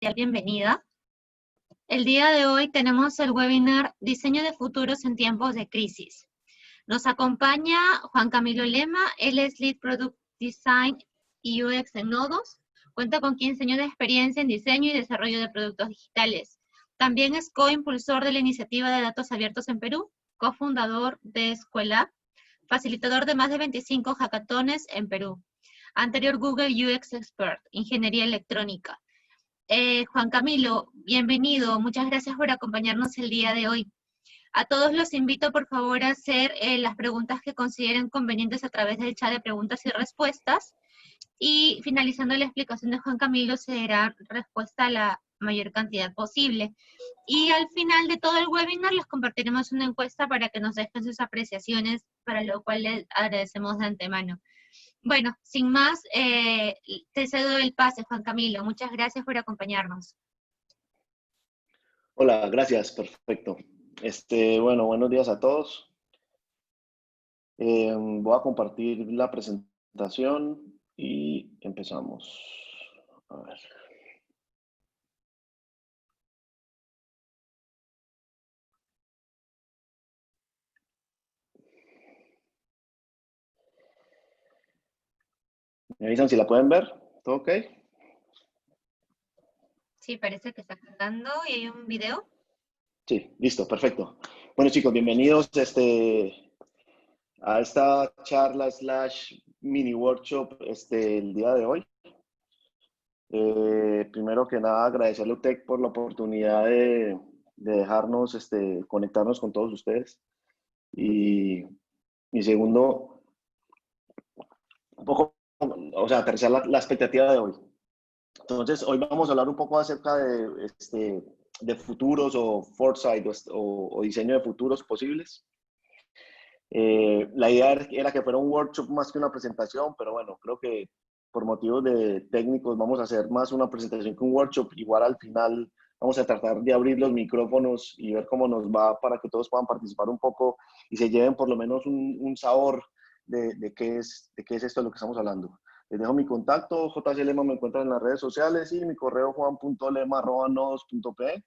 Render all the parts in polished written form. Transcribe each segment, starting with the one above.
Bienvenida. El día de hoy tenemos el webinar Diseño de futuros en tiempos de crisis. Nos acompaña Juan Camilo Lema, él es Lead Product Design y UX en Nodos. Cuenta con 15 años de experiencia en diseño y desarrollo de productos digitales. También es co-impulsor de la iniciativa de datos abiertos en Perú, cofundador de Escuela, facilitador de más de 25 hackatones en Perú. Anterior Google UX Expert, Ingeniería Electrónica. Juan Camilo, bienvenido. Muchas gracias por acompañarnos el día de hoy. A todos los invito, por favor, a hacer las preguntas que consideren convenientes a través del chat de preguntas y respuestas. Y finalizando la explicación de Juan Camilo, se dará respuesta a la mayor cantidad posible. Y al final de todo el webinar les compartiremos una encuesta para que nos dejen sus apreciaciones, para lo cual les agradecemos de antemano. Bueno, sin más, te cedo el pase, Juan Camilo. Muchas gracias por acompañarnos. Hola, gracias, perfecto. Bueno, buenos días a todos. Voy a compartir la presentación y empezamos. A ver. ¿Me avisan si la pueden ver? ¿Todo ok? Sí, parece que está cargando y hay un video. Sí, listo, perfecto. Bueno, chicos, bienvenidos a esta charla / mini workshop el día de hoy. Primero que nada, agradecerle a UTEC por la oportunidad de dejarnos conectarnos con todos ustedes. Y segundo, un poco, o sea, aterrizar la expectativa de hoy. Entonces, hoy vamos a hablar un poco acerca de futuros o foresight o diseño de futuros posibles. La idea era que fuera un workshop más que una presentación, pero bueno, creo que por motivos de técnicos vamos a hacer más una presentación que un workshop. Igual al final vamos a tratar de abrir los micrófonos y ver cómo nos va para que todos puedan participar un poco y se lleven por lo menos un sabor de qué es esto de lo que estamos hablando. Les dejo mi contacto, JC Lema me encuentran en las redes sociales y mi correo juan.lema@nodos.pe.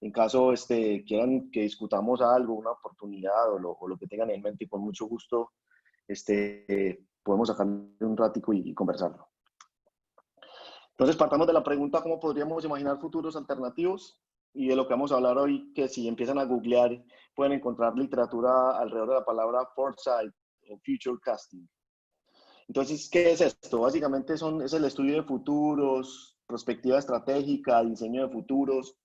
En caso quieran que discutamos algo, una oportunidad o lo que tengan en mente, y con mucho gusto podemos sacar un ratico y conversarlo. Entonces partamos de la pregunta cómo podríamos imaginar futuros alternativos, y de lo que vamos a hablar hoy, que si empiezan a googlear pueden encontrar literatura alrededor de la palabra foresight o future casting. Entonces, ¿qué es esto? Básicamente es el estudio de futuros, perspectiva estratégica, diseño de futuros.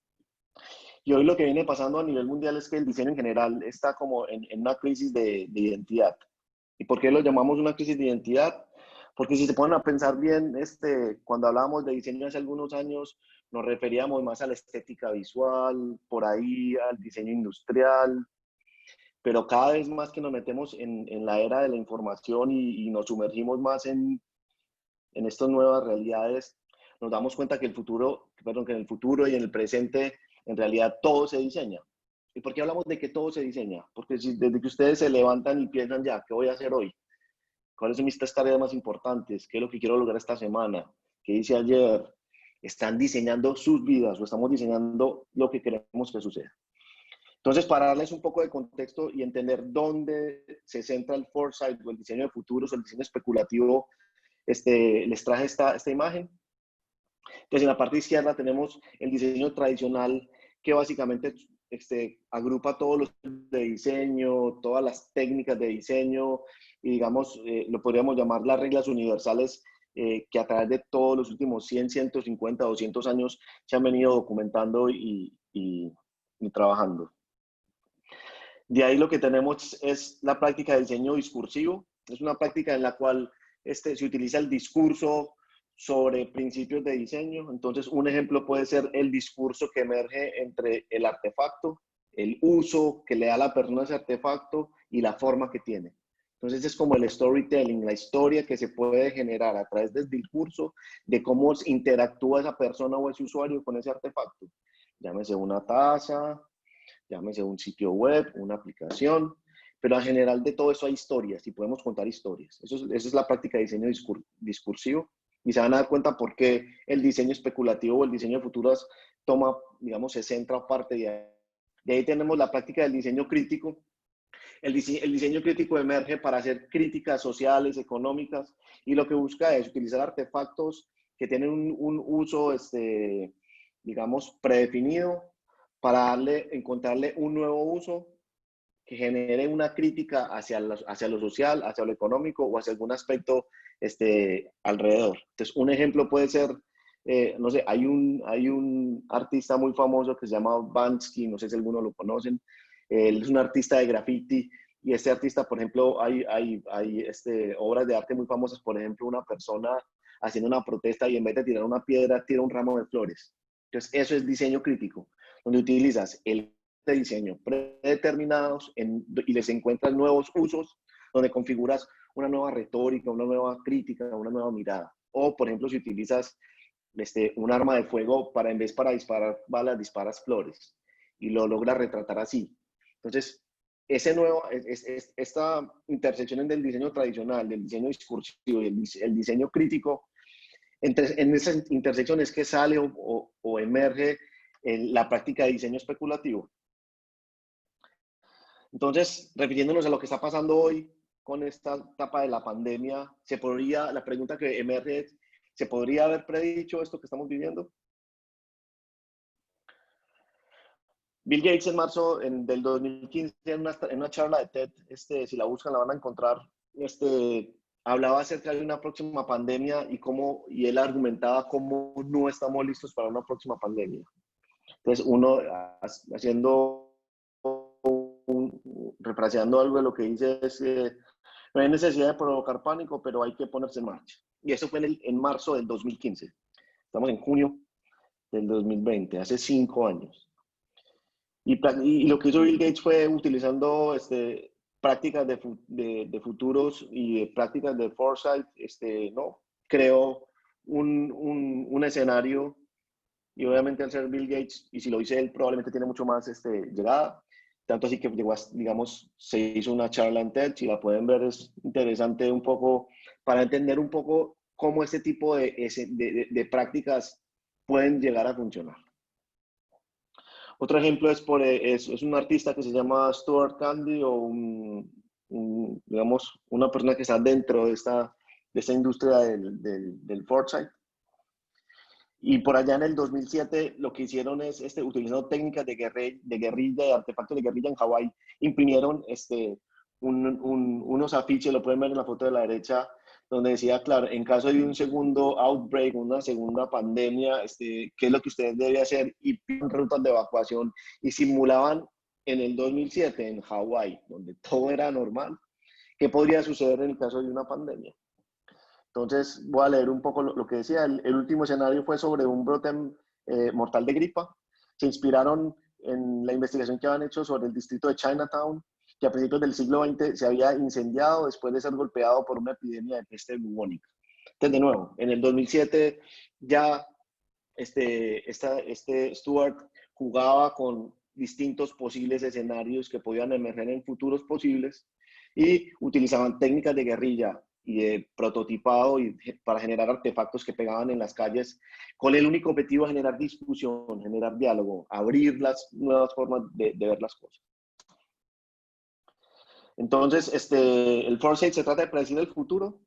Y hoy lo que viene pasando a nivel mundial es que el diseño en general está como en una crisis de identidad. ¿Y por qué lo llamamos una crisis de identidad? Porque si se ponen a pensar bien, cuando hablábamos de diseño hace algunos años, nos referíamos más a la estética visual, por ahí al diseño industrial, pero cada vez más que nos metemos en la era de la información y nos sumergimos más en estas nuevas realidades, nos damos cuenta que en el futuro y en el presente, en realidad todo se diseña. ¿Y por qué hablamos de que todo se diseña? Porque desde que ustedes se levantan y piensan ya, ¿qué voy a hacer hoy? ¿Cuáles son mis 3 tareas más importantes? ¿Qué es lo que quiero lograr esta semana? ¿Qué hice ayer? Están diseñando sus vidas o estamos diseñando lo que queremos que suceda. Entonces, para darles un poco de contexto y entender dónde se centra el foresight o el diseño de futuros o el diseño especulativo, les traje esta imagen. Entonces, en la parte izquierda tenemos el diseño tradicional, que básicamente agrupa todos los de diseño, todas las técnicas de diseño, y digamos, lo podríamos llamar las reglas universales que a través de todos los últimos 100, 150, 200 años se han venido documentando y trabajando. De ahí lo que tenemos es la práctica de diseño discursivo. Es una práctica en la cual se utiliza el discurso sobre principios de diseño. Entonces, un ejemplo puede ser el discurso que emerge entre el artefacto, el uso que le da la persona a ese artefacto y la forma que tiene. Entonces, es como el storytelling, la historia que se puede generar a través del discurso de cómo interactúa esa persona o ese usuario con ese artefacto. Llámese una taza, llámese un sitio web, una aplicación, pero en general de todo eso hay historias y podemos contar historias. Esa es la práctica de diseño discursivo. y se van a dar cuenta por qué el diseño especulativo o el diseño de futuros toma, digamos, se centra parte de ahí. De ahí tenemos la práctica del diseño crítico. El diseño crítico emerge para hacer críticas sociales, económicas, y lo que busca es utilizar artefactos que tienen un uso, digamos, predefinido para encontrarle un nuevo uso que genere una crítica hacia lo social, hacia lo económico o hacia algún aspecto alrededor. Entonces, un ejemplo puede ser, no sé, hay un artista muy famoso que se llama Banksy, no sé si alguno lo conocen. Él es un artista de graffiti y este artista, por ejemplo, hay obras de arte muy famosas, por ejemplo, una persona haciendo una protesta y en vez de tirar una piedra, tira un ramo de flores. Entonces, eso es diseño crítico, donde utilizas el de diseño predeterminados y les encuentras nuevos usos, donde configuras una nueva retórica, una nueva crítica, una nueva mirada. O, por ejemplo, si utilizas un arma de fuego para en vez para disparar balas, disparas flores y lo logras retratar así. Entonces, esta intersección del diseño tradicional, del diseño discursivo y el diseño crítico, en esas intersecciones que sale o emerge la práctica de diseño especulativo. Entonces, refiriéndonos a lo que está pasando hoy con esta etapa de la pandemia, la pregunta que emerge es, ¿se podría haber predicho esto que estamos viviendo? Bill Gates en marzo del 2015, en una charla de TED, si la buscan la van a encontrar, hablaba acerca de una próxima pandemia y él argumentaba cómo no estamos listos para una próxima pandemia. Entonces, uno refraseando algo de lo que dice es no hay necesidad de provocar pánico, pero hay que ponerse en marcha. Y eso fue en marzo del 2015. Estamos en junio del 2020, hace 5 años. Y lo que hizo Bill Gates fue utilizando prácticas de futuros y de prácticas de foresight, ¿no? Creó un escenario y obviamente al ser Bill Gates, y si lo dice él, probablemente tiene mucho más llegada. Tanto así que llegó, digamos, se hizo una charla en TED, si la pueden ver es interesante un poco para entender un poco cómo este tipo de prácticas pueden llegar a funcionar. Otro ejemplo es un artista que se llama Stuart Candy o digamos, una persona que está dentro de esta industria del foresight. Y por allá en el 2007 lo que hicieron es, utilizando técnicas de guerrilla, de artefactos de guerrilla en Hawái, imprimieron unos afiches, lo pueden ver en la foto de la derecha, donde decía, claro, en caso de un segundo outbreak, una segunda pandemia, qué es lo que ustedes deben hacer, y rutas de evacuación, y simulaban en el 2007 en Hawái, donde todo era normal, qué podría suceder en el caso de una pandemia. Entonces, voy a leer un poco lo que decía. El último escenario fue sobre un brote mortal de gripa. Se inspiraron en la investigación que habían hecho sobre el distrito de Chinatown, que a principios del siglo XX se había incendiado después de ser golpeado por una epidemia de peste bubónica. Entonces, de nuevo, en el 2007 ya Stuart jugaba con distintos posibles escenarios que podían emerger en futuros posibles y utilizaban técnicas de guerrilla y de prototipado para generar artefactos que pegaban en las calles con el único objetivo de generar discusión, generar diálogo, abrir las nuevas formas de ver las cosas. Entonces, el foresight se trata de predecir el futuro.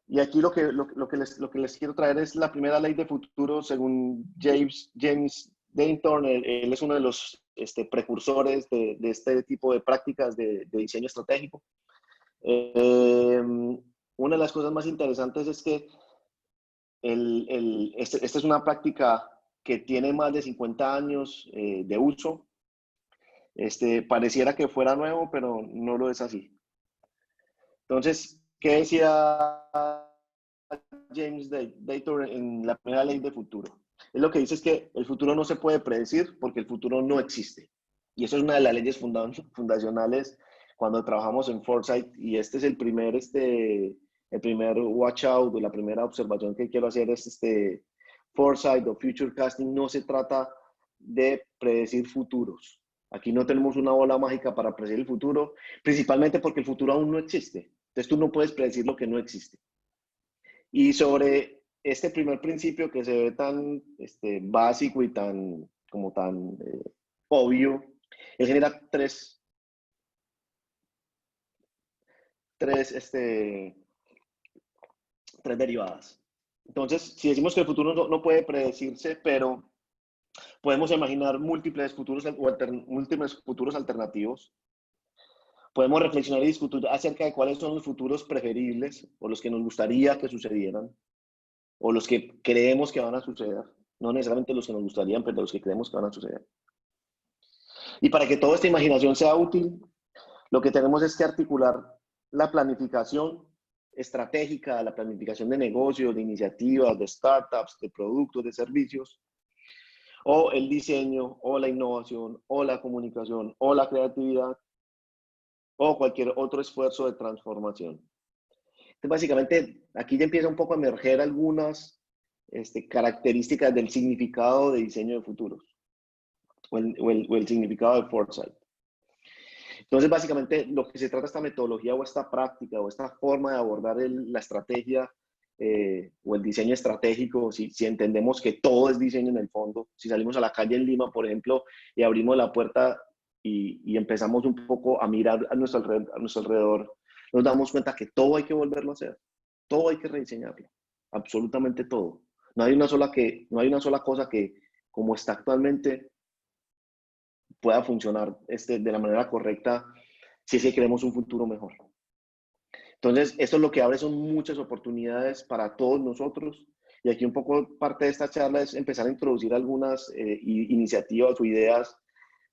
Y aquí lo que les quiero traer es la primera ley de futuro según James Dayton. Él es uno de los precursores de este tipo de prácticas de diseño estratégico. Una de las cosas más interesantes es que esta es una práctica que tiene más de 50 años de uso. Pareciera que fuera nuevo, pero no lo es así. Entonces, ¿qué decía James Dayton en la primera ley de futuro? Él lo que dice es que el futuro no se puede predecir porque el futuro no existe. Y eso es una de las leyes fundacionales cuando trabajamos en foresight, y este es el primer watch out, la primera observación que quiero hacer es foresight o future casting no se trata de predecir futuros. Aquí no tenemos una bola mágica para predecir el futuro, principalmente porque el futuro aún no existe. Entonces tú no puedes predecir lo que no existe. Y sobre este primer principio que se ve tan básico y tan, como tan obvio, él genera tres derivadas. Entonces, si decimos que el futuro no puede predecirse, pero podemos imaginar múltiples futuros alternativos. Podemos reflexionar y discutir acerca de cuáles son los futuros preferibles o los que nos gustaría que sucedieran o los que creemos que van a suceder. No necesariamente los que nos gustarían, pero los que creemos que van a suceder. Y para que toda esta imaginación sea útil, lo que tenemos es que articular la planificación estratégica, la planificación de negocios, de iniciativas, de startups, de productos, de servicios, o el diseño, o la innovación, o la comunicación, o la creatividad, o cualquier otro esfuerzo de transformación. Entonces, básicamente, aquí ya empieza un poco a emerger algunas características del significado de diseño de futuros, o el significado de foresight. Entonces, básicamente, lo que se trata esta metodología o esta práctica o esta forma de abordar la estrategia o el diseño estratégico, si entendemos que todo es diseño en el fondo, si salimos a la calle en Lima, por ejemplo, y abrimos la puerta y empezamos un poco a mirar a nuestro alrededor, nos damos cuenta que todo hay que volverlo a hacer, todo hay que rediseñarlo, absolutamente todo. No hay una sola cosa que, como está actualmente, pueda funcionar de la manera correcta si es que queremos un futuro mejor. Entonces, esto es lo que abre son muchas oportunidades para todos nosotros. Y aquí un poco parte de esta charla es empezar a introducir algunas iniciativas o ideas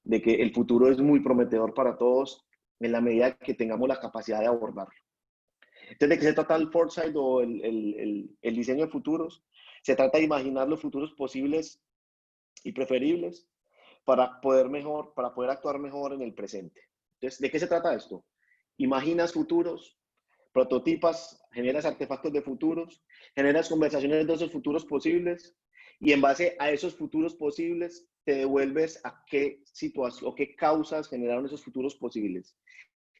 de que el futuro es muy prometedor para todos en la medida que tengamos la capacidad de abordarlo. Entonces, ¿de qué se trata el foresight o el diseño de futuros? Se trata de imaginar los futuros posibles y preferibles para poder actuar mejor en el presente. Entonces, ¿de qué se trata esto? Imaginas futuros, prototipas, generas artefactos de futuros, generas conversaciones de esos futuros posibles y en base a esos futuros posibles te devuelves a qué situación o qué causas generaron esos futuros posibles.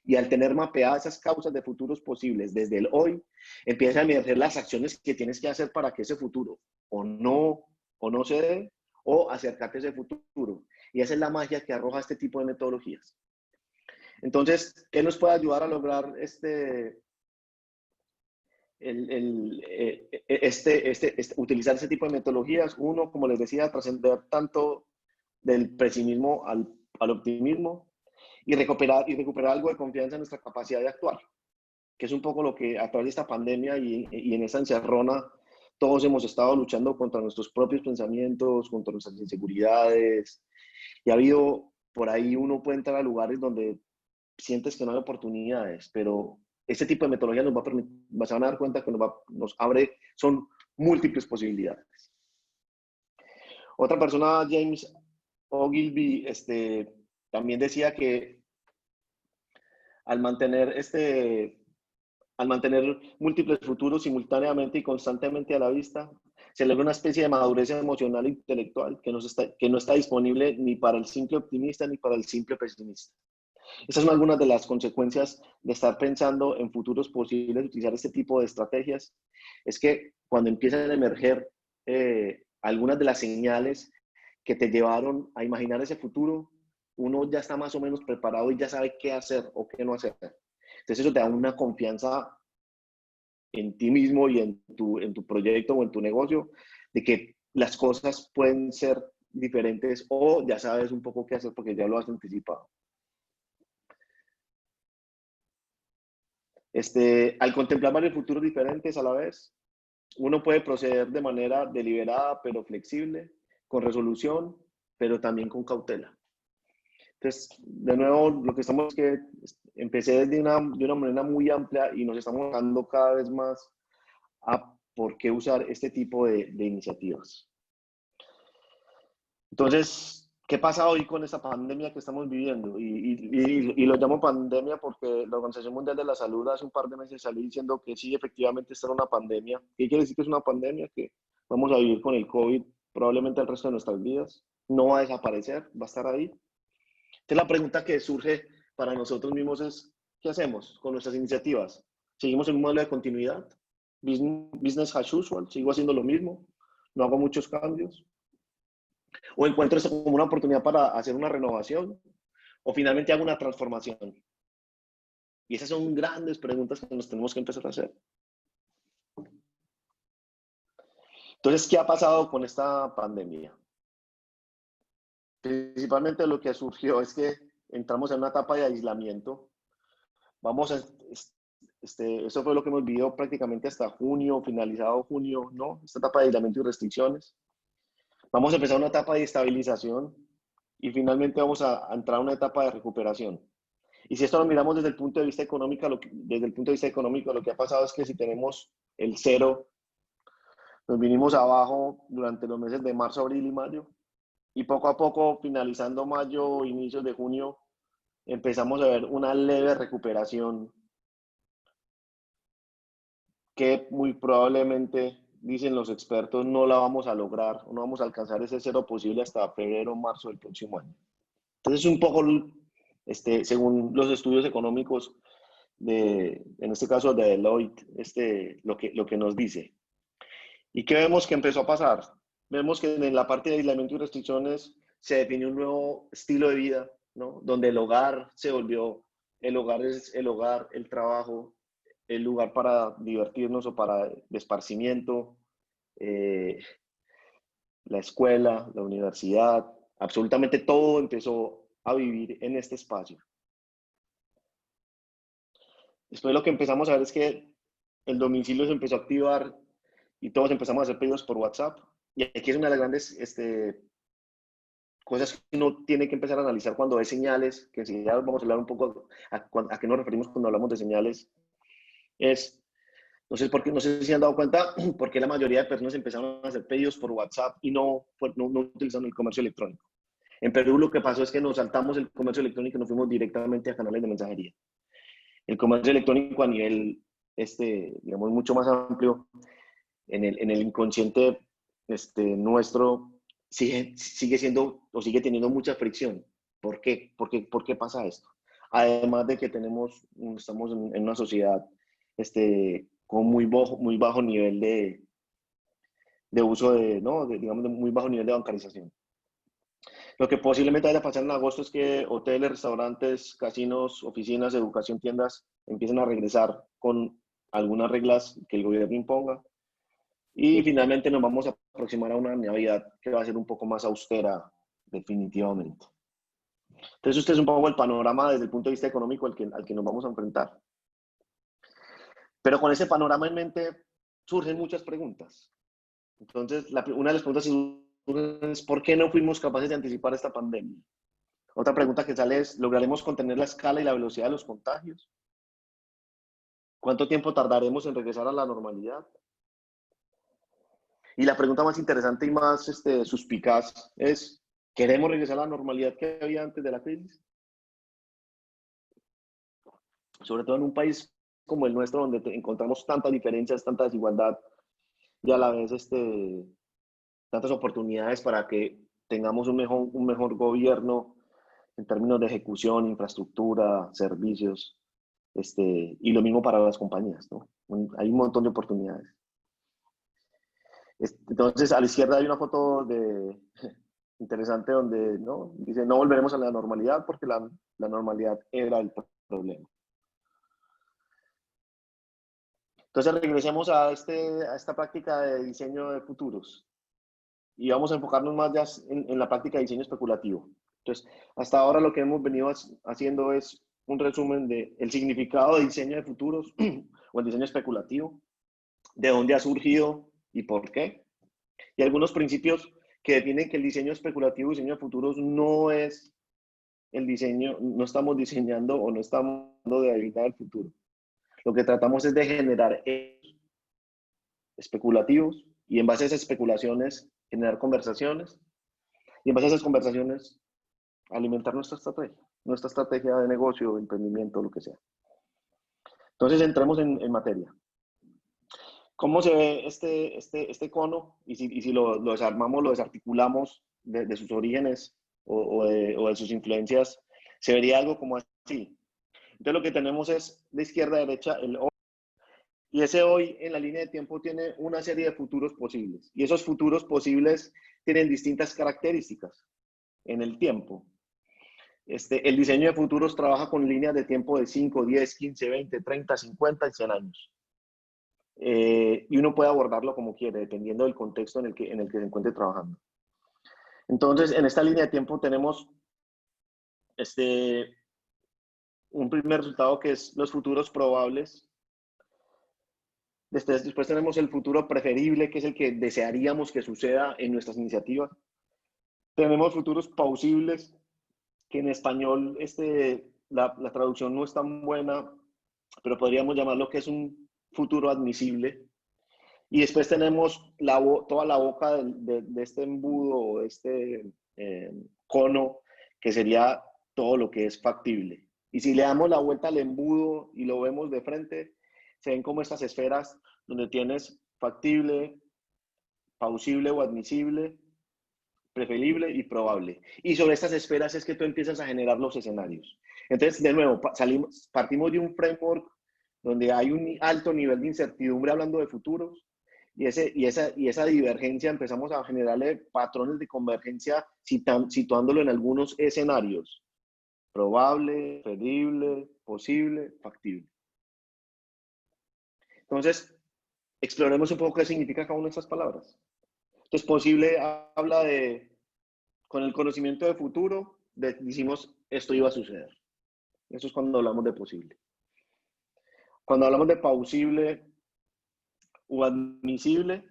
Y al tener mapeadas esas causas de futuros posibles desde el hoy, empiezas a emerger las acciones que tienes que hacer para que ese futuro o no se dé o acercarte a ese futuro. Y esa es la magia que arroja este tipo de metodologías. Entonces, ¿qué nos puede ayudar a lograr utilizar ese tipo de metodologías? Uno, como les decía, trascender tanto del pesimismo al optimismo y recuperar algo de confianza en nuestra capacidad de actuar, que es un poco lo que a través de esta pandemia y en esa encerrona todos hemos estado luchando contra nuestros propios pensamientos, contra nuestras inseguridades, y ha habido, por ahí uno puede entrar a lugares donde sientes que no hay oportunidades, pero este tipo de metodología nos va a permitir, vas a dar cuenta que nos abre, son múltiples posibilidades. Otra persona, James Ogilvy, también decía que al mantener múltiples futuros simultáneamente y constantemente a la vista, se logra una especie de madurez emocional e intelectual que no está disponible ni para el simple optimista ni para el simple pesimista. Esas son algunas de las consecuencias de estar pensando en futuros posibles, utilizar este tipo de estrategias. Es que cuando empiezan a emerger algunas de las señales que te llevaron a imaginar ese futuro, uno ya está más o menos preparado y ya sabe qué hacer o qué no hacer. Entonces eso te da una confianza en ti mismo y en tu proyecto o en tu negocio, de que las cosas pueden ser diferentes o ya sabes un poco qué hacer porque ya lo has anticipado. Al contemplar varios futuros diferentes a la vez, uno puede proceder de manera deliberada pero flexible, con resolución, pero también con cautela. Entonces, de nuevo, lo que estamos es que empecé de una manera muy amplia y nos estamos dando cada vez más a por qué usar este tipo de iniciativas. Entonces, ¿qué pasa hoy con esta pandemia que estamos viviendo? Y lo llamo pandemia porque la Organización Mundial de la Salud hace un par de meses salió diciendo que sí, efectivamente, esta era una pandemia. ¿Qué quiere decir que es una pandemia? Que vamos a vivir con el COVID probablemente el resto de nuestras vidas. No va a desaparecer, va a estar ahí. Entonces, la pregunta que surge para nosotros mismos es, ¿qué hacemos con nuestras iniciativas? ¿Seguimos en un modelo de continuidad? business as usual, sigo haciendo lo mismo, no hago muchos cambios, o encuentro esto como una oportunidad para hacer una renovación, o finalmente hago una transformación. Y esas son grandes preguntas que nos tenemos que empezar a hacer. Entonces, ¿qué ha pasado con esta pandemia? Principalmente lo que surgió es que entramos en una etapa de aislamiento. Eso fue lo que hemos vivido prácticamente hasta junio, finalizado junio, ¿no? Esta etapa de aislamiento y restricciones. Vamos a empezar una etapa de estabilización y finalmente vamos a entrar a una etapa de recuperación. Y si esto lo miramos desde el punto de vista económico, lo que ha pasado es que si tenemos el cero, nos vinimos abajo durante los meses de marzo, abril y mayo, y poco a poco, finalizando mayo, inicios de junio, empezamos a ver una leve recuperación que muy probablemente, dicen los expertos, no la vamos a lograr, no vamos a alcanzar ese cero posible hasta febrero o marzo del próximo año. Entonces, un poco, según los estudios económicos, en este caso de Deloitte, lo que nos dice. ¿Y qué vemos que empezó a pasar? Vemos que en la parte de aislamiento y restricciones se definió un nuevo estilo de vida, ¿no? Donde el hogar se volvió, el hogar es el hogar, el trabajo, el lugar para divertirnos o para el esparcimiento, la escuela, la universidad, absolutamente todo empezó a vivir en este espacio. Después lo que empezamos a ver es que el domicilio se empezó a activar y todos empezamos a hacer pedidos por WhatsApp. Y aquí es una de las grandes cosas que uno tiene que empezar a analizar cuando ve señales, que si ya vamos a hablar un poco a qué nos referimos cuando hablamos de señales, no sé si han dado cuenta, porque la mayoría de personas empezaron a hacer pedidos por WhatsApp y no utilizando el comercio electrónico. En Perú lo que pasó es que nos saltamos el comercio electrónico y nos fuimos directamente a canales de mensajería. El comercio electrónico a nivel, digamos, mucho más amplio, en el inconsciente nuestro, sigue siendo o sigue teniendo mucha fricción. ¿Por qué? ¿Por qué pasa esto? Además de que estamos en una sociedad con muy bajo nivel de uso digamos, de muy bajo nivel de bancarización. Lo que posiblemente vaya a pasar en agosto es que hoteles, restaurantes, casinos, oficinas, educación, tiendas empiecen a regresar con algunas reglas que el gobierno imponga. Y finalmente nos vamos a aproximar a una Navidad que va a ser un poco más austera, definitivamente. Entonces, este es un poco el panorama desde el punto de vista económico al que nos vamos a enfrentar. Pero con ese panorama en mente surgen muchas preguntas. Entonces, una de las preguntas es ¿por qué no fuimos capaces de anticipar esta pandemia? Otra pregunta que sale es, ¿lograremos contener la escala y la velocidad de los contagios? ¿Cuánto tiempo tardaremos en regresar a la normalidad? Y la pregunta más interesante y más suspicaz es, ¿queremos regresar a la normalidad que había antes de la crisis? Sobre todo en un país como el nuestro, donde encontramos tantas diferencias, tanta desigualdad y a la vez tantas oportunidades para que tengamos un mejor gobierno en términos de ejecución, infraestructura, servicios, y lo mismo para las compañías, ¿no? Hay un montón de oportunidades. Entonces, a la izquierda hay una foto interesante donde, ¿no? Dice, no volveremos a la normalidad porque la normalidad era el problema. Entonces, regresemos a esta práctica de diseño de futuros y vamos a enfocarnos más ya en la práctica de diseño especulativo. Entonces, hasta ahora lo que hemos venido haciendo es un resumen del significado de diseño de futuros o el diseño especulativo, de dónde ha surgido y por qué. Y algunos principios que definen que el diseño especulativo y diseño de futuros no es el diseño, no estamos diseñando o no estamos hablando de habilitar el futuro. Lo que tratamos es de generar especulativos y en base a esas especulaciones generar conversaciones y en base a esas conversaciones alimentar nuestra estrategia de negocio, de emprendimiento, lo que sea. Entonces entremos en materia. ¿Cómo se ve este cono? Y si lo desarmamos, lo desarticulamos de sus orígenes o de sus influencias, se vería algo como así. Entonces lo que tenemos es de izquierda a derecha Y ese hoy en la línea de tiempo tiene una serie de futuros posibles. Y esos futuros posibles tienen distintas características en el tiempo. El diseño de futuros trabaja con líneas de tiempo de 5, 10, 15, 20, 30, 50 y 100 años. Y uno puede abordarlo como quiere, dependiendo del contexto en el que se encuentre trabajando. Entonces, en esta línea de tiempo tenemos un primer resultado que es los futuros probables. Después tenemos el futuro preferible, que es el que desearíamos que suceda en nuestras iniciativas. Tenemos futuros plausibles, que en español la traducción no es tan buena, pero podríamos llamarlo que es un futuro admisible. Y después tenemos toda la boca de este embudo o cono, que sería todo lo que es factible. Y si le damos la vuelta al embudo y lo vemos de frente, se ven como estas esferas donde tienes factible, plausible o admisible, preferible y probable. Y sobre estas esferas es que tú empiezas a generar los escenarios. Entonces, de nuevo, partimos de un framework donde hay un alto nivel de incertidumbre hablando de futuros, y esa divergencia empezamos a generarle patrones de convergencia situándolo en algunos escenarios. Probable, preferible, posible, factible. Entonces, exploremos un poco qué significa cada una de estas palabras. Entonces, posible habla de, con el conocimiento de futuro, decimos esto iba a suceder. Eso es cuando hablamos de posible. Cuando hablamos de plausible o admisible,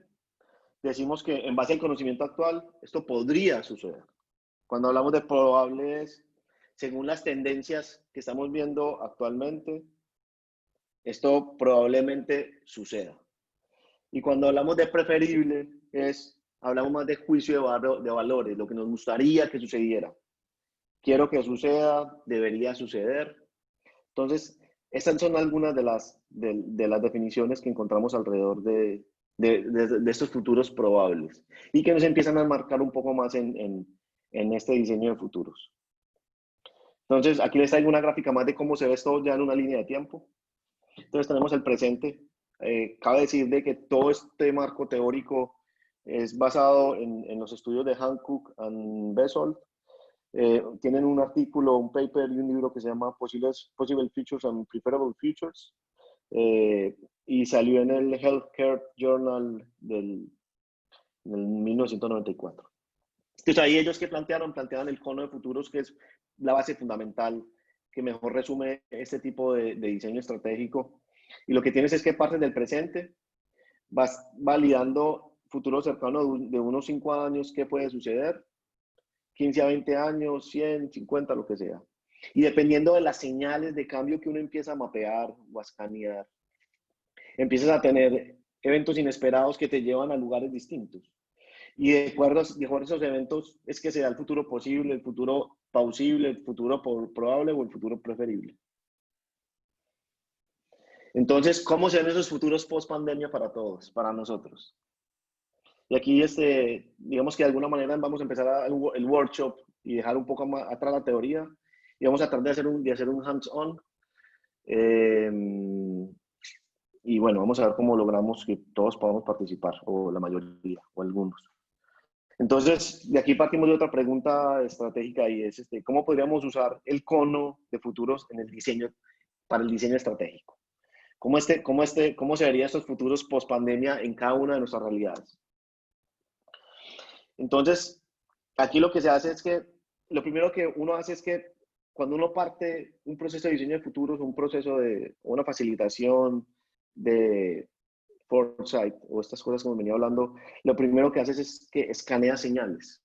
decimos que en base al conocimiento actual, esto podría suceder. Cuando hablamos de probable es, según las tendencias que estamos viendo actualmente, esto probablemente suceda. Y cuando hablamos de preferible, hablamos más de juicio de valores, lo que nos gustaría que sucediera. Quiero que suceda, debería suceder. Entonces, estas son algunas de las definiciones que encontramos alrededor de estos futuros probables y que nos empiezan a marcar un poco más en este diseño de futuros. Entonces, aquí les traigo una gráfica más de cómo se ve esto ya en una línea de tiempo. Entonces, tenemos el presente. Cabe decir de que todo este marco teórico es basado en los estudios de Hancock y Bezold. Tienen un artículo, un paper y un libro que se llama Possible Futures and Preferable Futures, y salió en el Healthcare Journal del 1994. Entonces ahí ellos que planteaban el cono de futuros, que es la base fundamental que mejor resume este tipo de diseño estratégico. Y lo que tienes es que partes del presente, vas validando futuro cercano de unos 5 años, qué puede suceder, 15 a 20 años, 100, 50, lo que sea. Y dependiendo de las señales de cambio que uno empieza a mapear o a escanear, empiezas a tener eventos inesperados que te llevan a lugares distintos. Y de acuerdo a esos eventos es que se da el futuro posible, el futuro plausible, el futuro probable o el futuro preferible. Entonces, ¿cómo se ven esos futuros post pandemia para todos, para nosotros? Y aquí, digamos que de alguna manera vamos a empezar el workshop y dejar un poco más atrás la teoría y vamos a tratar de hacer un hands-on. Y bueno, vamos a ver cómo logramos que todos podamos participar, o la mayoría, o algunos. Entonces, de aquí partimos de otra pregunta estratégica y es, ¿cómo podríamos usar el cono de futuros en el diseño, para el diseño estratégico? ¿Cómo se verían estos futuros post pandemia en cada una de nuestras realidades? Entonces, aquí lo que se hace es que, lo primero que uno hace es que cuando uno parte un proceso de diseño de futuros, un proceso de una facilitación de foresight o estas cosas que hemos venido hablando, lo primero que haces es que escanea señales.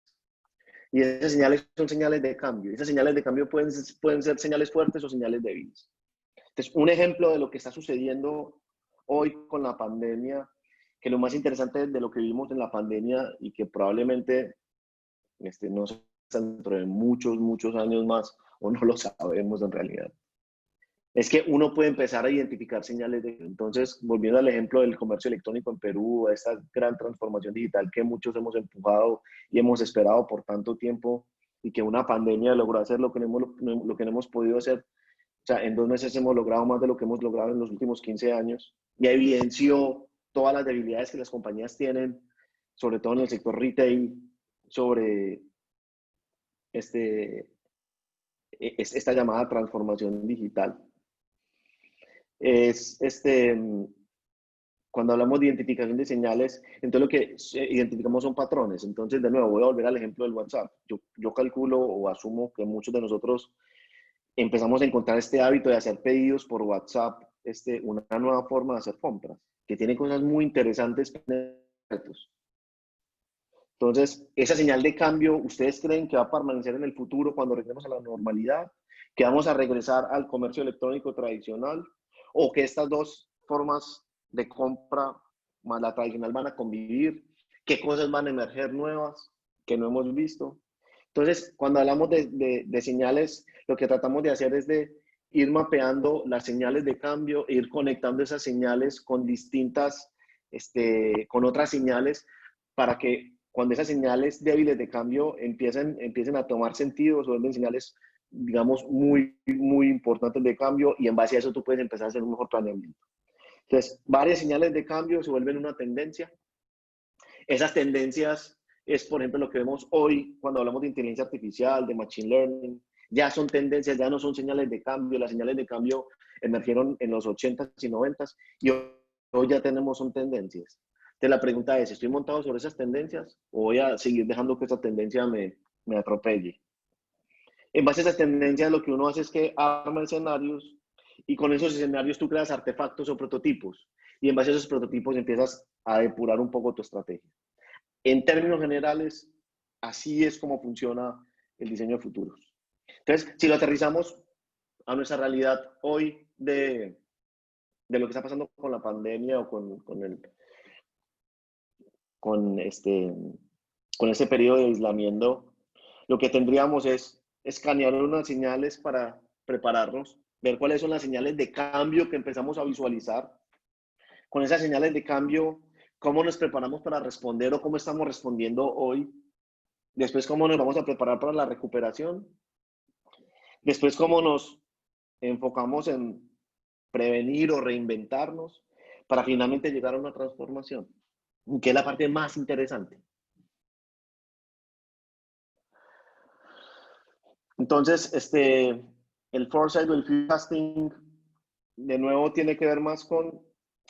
Y esas señales son señales de cambio. Esas señales de cambio pueden ser señales fuertes o señales débiles. Entonces, un ejemplo de lo que está sucediendo hoy con la pandemia, que lo más interesante de lo que vimos en la pandemia y que probablemente no sé, dentro de muchos años más, o no lo sabemos en realidad, es que uno puede empezar a identificar señales de... Entonces, volviendo al ejemplo del comercio electrónico en Perú, a esta gran transformación digital que muchos hemos empujado y hemos esperado por tanto tiempo, y que una pandemia logró hacer lo que no hemos podido hacer O sea, en 2 meses hemos logrado más de lo que hemos logrado en los últimos 15 años y evidenció todas las debilidades que las compañías tienen, sobre todo en el sector retail, sobre esta llamada transformación digital. Cuando hablamos de identificación de señales, entonces lo que identificamos son patrones. Entonces, de nuevo, voy a volver al ejemplo del WhatsApp. Yo calculo o asumo que muchos de nosotros empezamos a encontrar este hábito de hacer pedidos por WhatsApp, una nueva forma de hacer compras, que tiene cosas muy interesantes. Entonces, esa señal de cambio, ¿ustedes creen que va a permanecer en el futuro cuando regresemos a la normalidad? ¿Que vamos a regresar al comercio electrónico tradicional? ¿O que estas dos formas de compra más la tradicional van a convivir? ¿Qué cosas van a emerger nuevas que no hemos visto? Entonces, cuando hablamos de señales, lo que tratamos de hacer es de ir mapeando las señales de cambio, e ir conectando esas señales con distintas, con otras señales, para que cuando esas señales débiles de cambio empiecen a tomar sentido, se vuelven señales, digamos, muy, muy importantes de cambio, y en base a eso tú puedes empezar a hacer un mejor planeamiento. Entonces, varias señales de cambio se vuelven una tendencia. Esas tendencias es, por ejemplo, lo que vemos hoy cuando hablamos de inteligencia artificial, de machine learning. Ya son tendencias, ya no son señales de cambio. Las señales de cambio emergieron en los 80s y 90s y hoy ya son tendencias. Entonces la pregunta es, ¿estoy montado sobre esas tendencias o voy a seguir dejando que esa tendencia me atropelle? En base a esas tendencias, lo que uno hace es que arma escenarios y con esos escenarios tú creas artefactos o prototipos. Y en base a esos prototipos empiezas a depurar un poco tu estrategia. En términos generales, así es como funciona el diseño de futuros. Entonces, si lo aterrizamos a nuestra realidad hoy de lo que está pasando con la pandemia o con este periodo de aislamiento, lo que tendríamos es escanear unas señales para prepararnos, ver cuáles son las señales de cambio que empezamos a visualizar. Con esas señales de cambio, cómo nos preparamos para responder o cómo estamos respondiendo hoy. Después, cómo nos vamos a preparar para la recuperación. Después, cómo nos enfocamos en prevenir o reinventarnos para finalmente llegar a una transformación, que es la parte más interesante. Entonces, el foresight o el forecasting, de nuevo, tiene que ver más con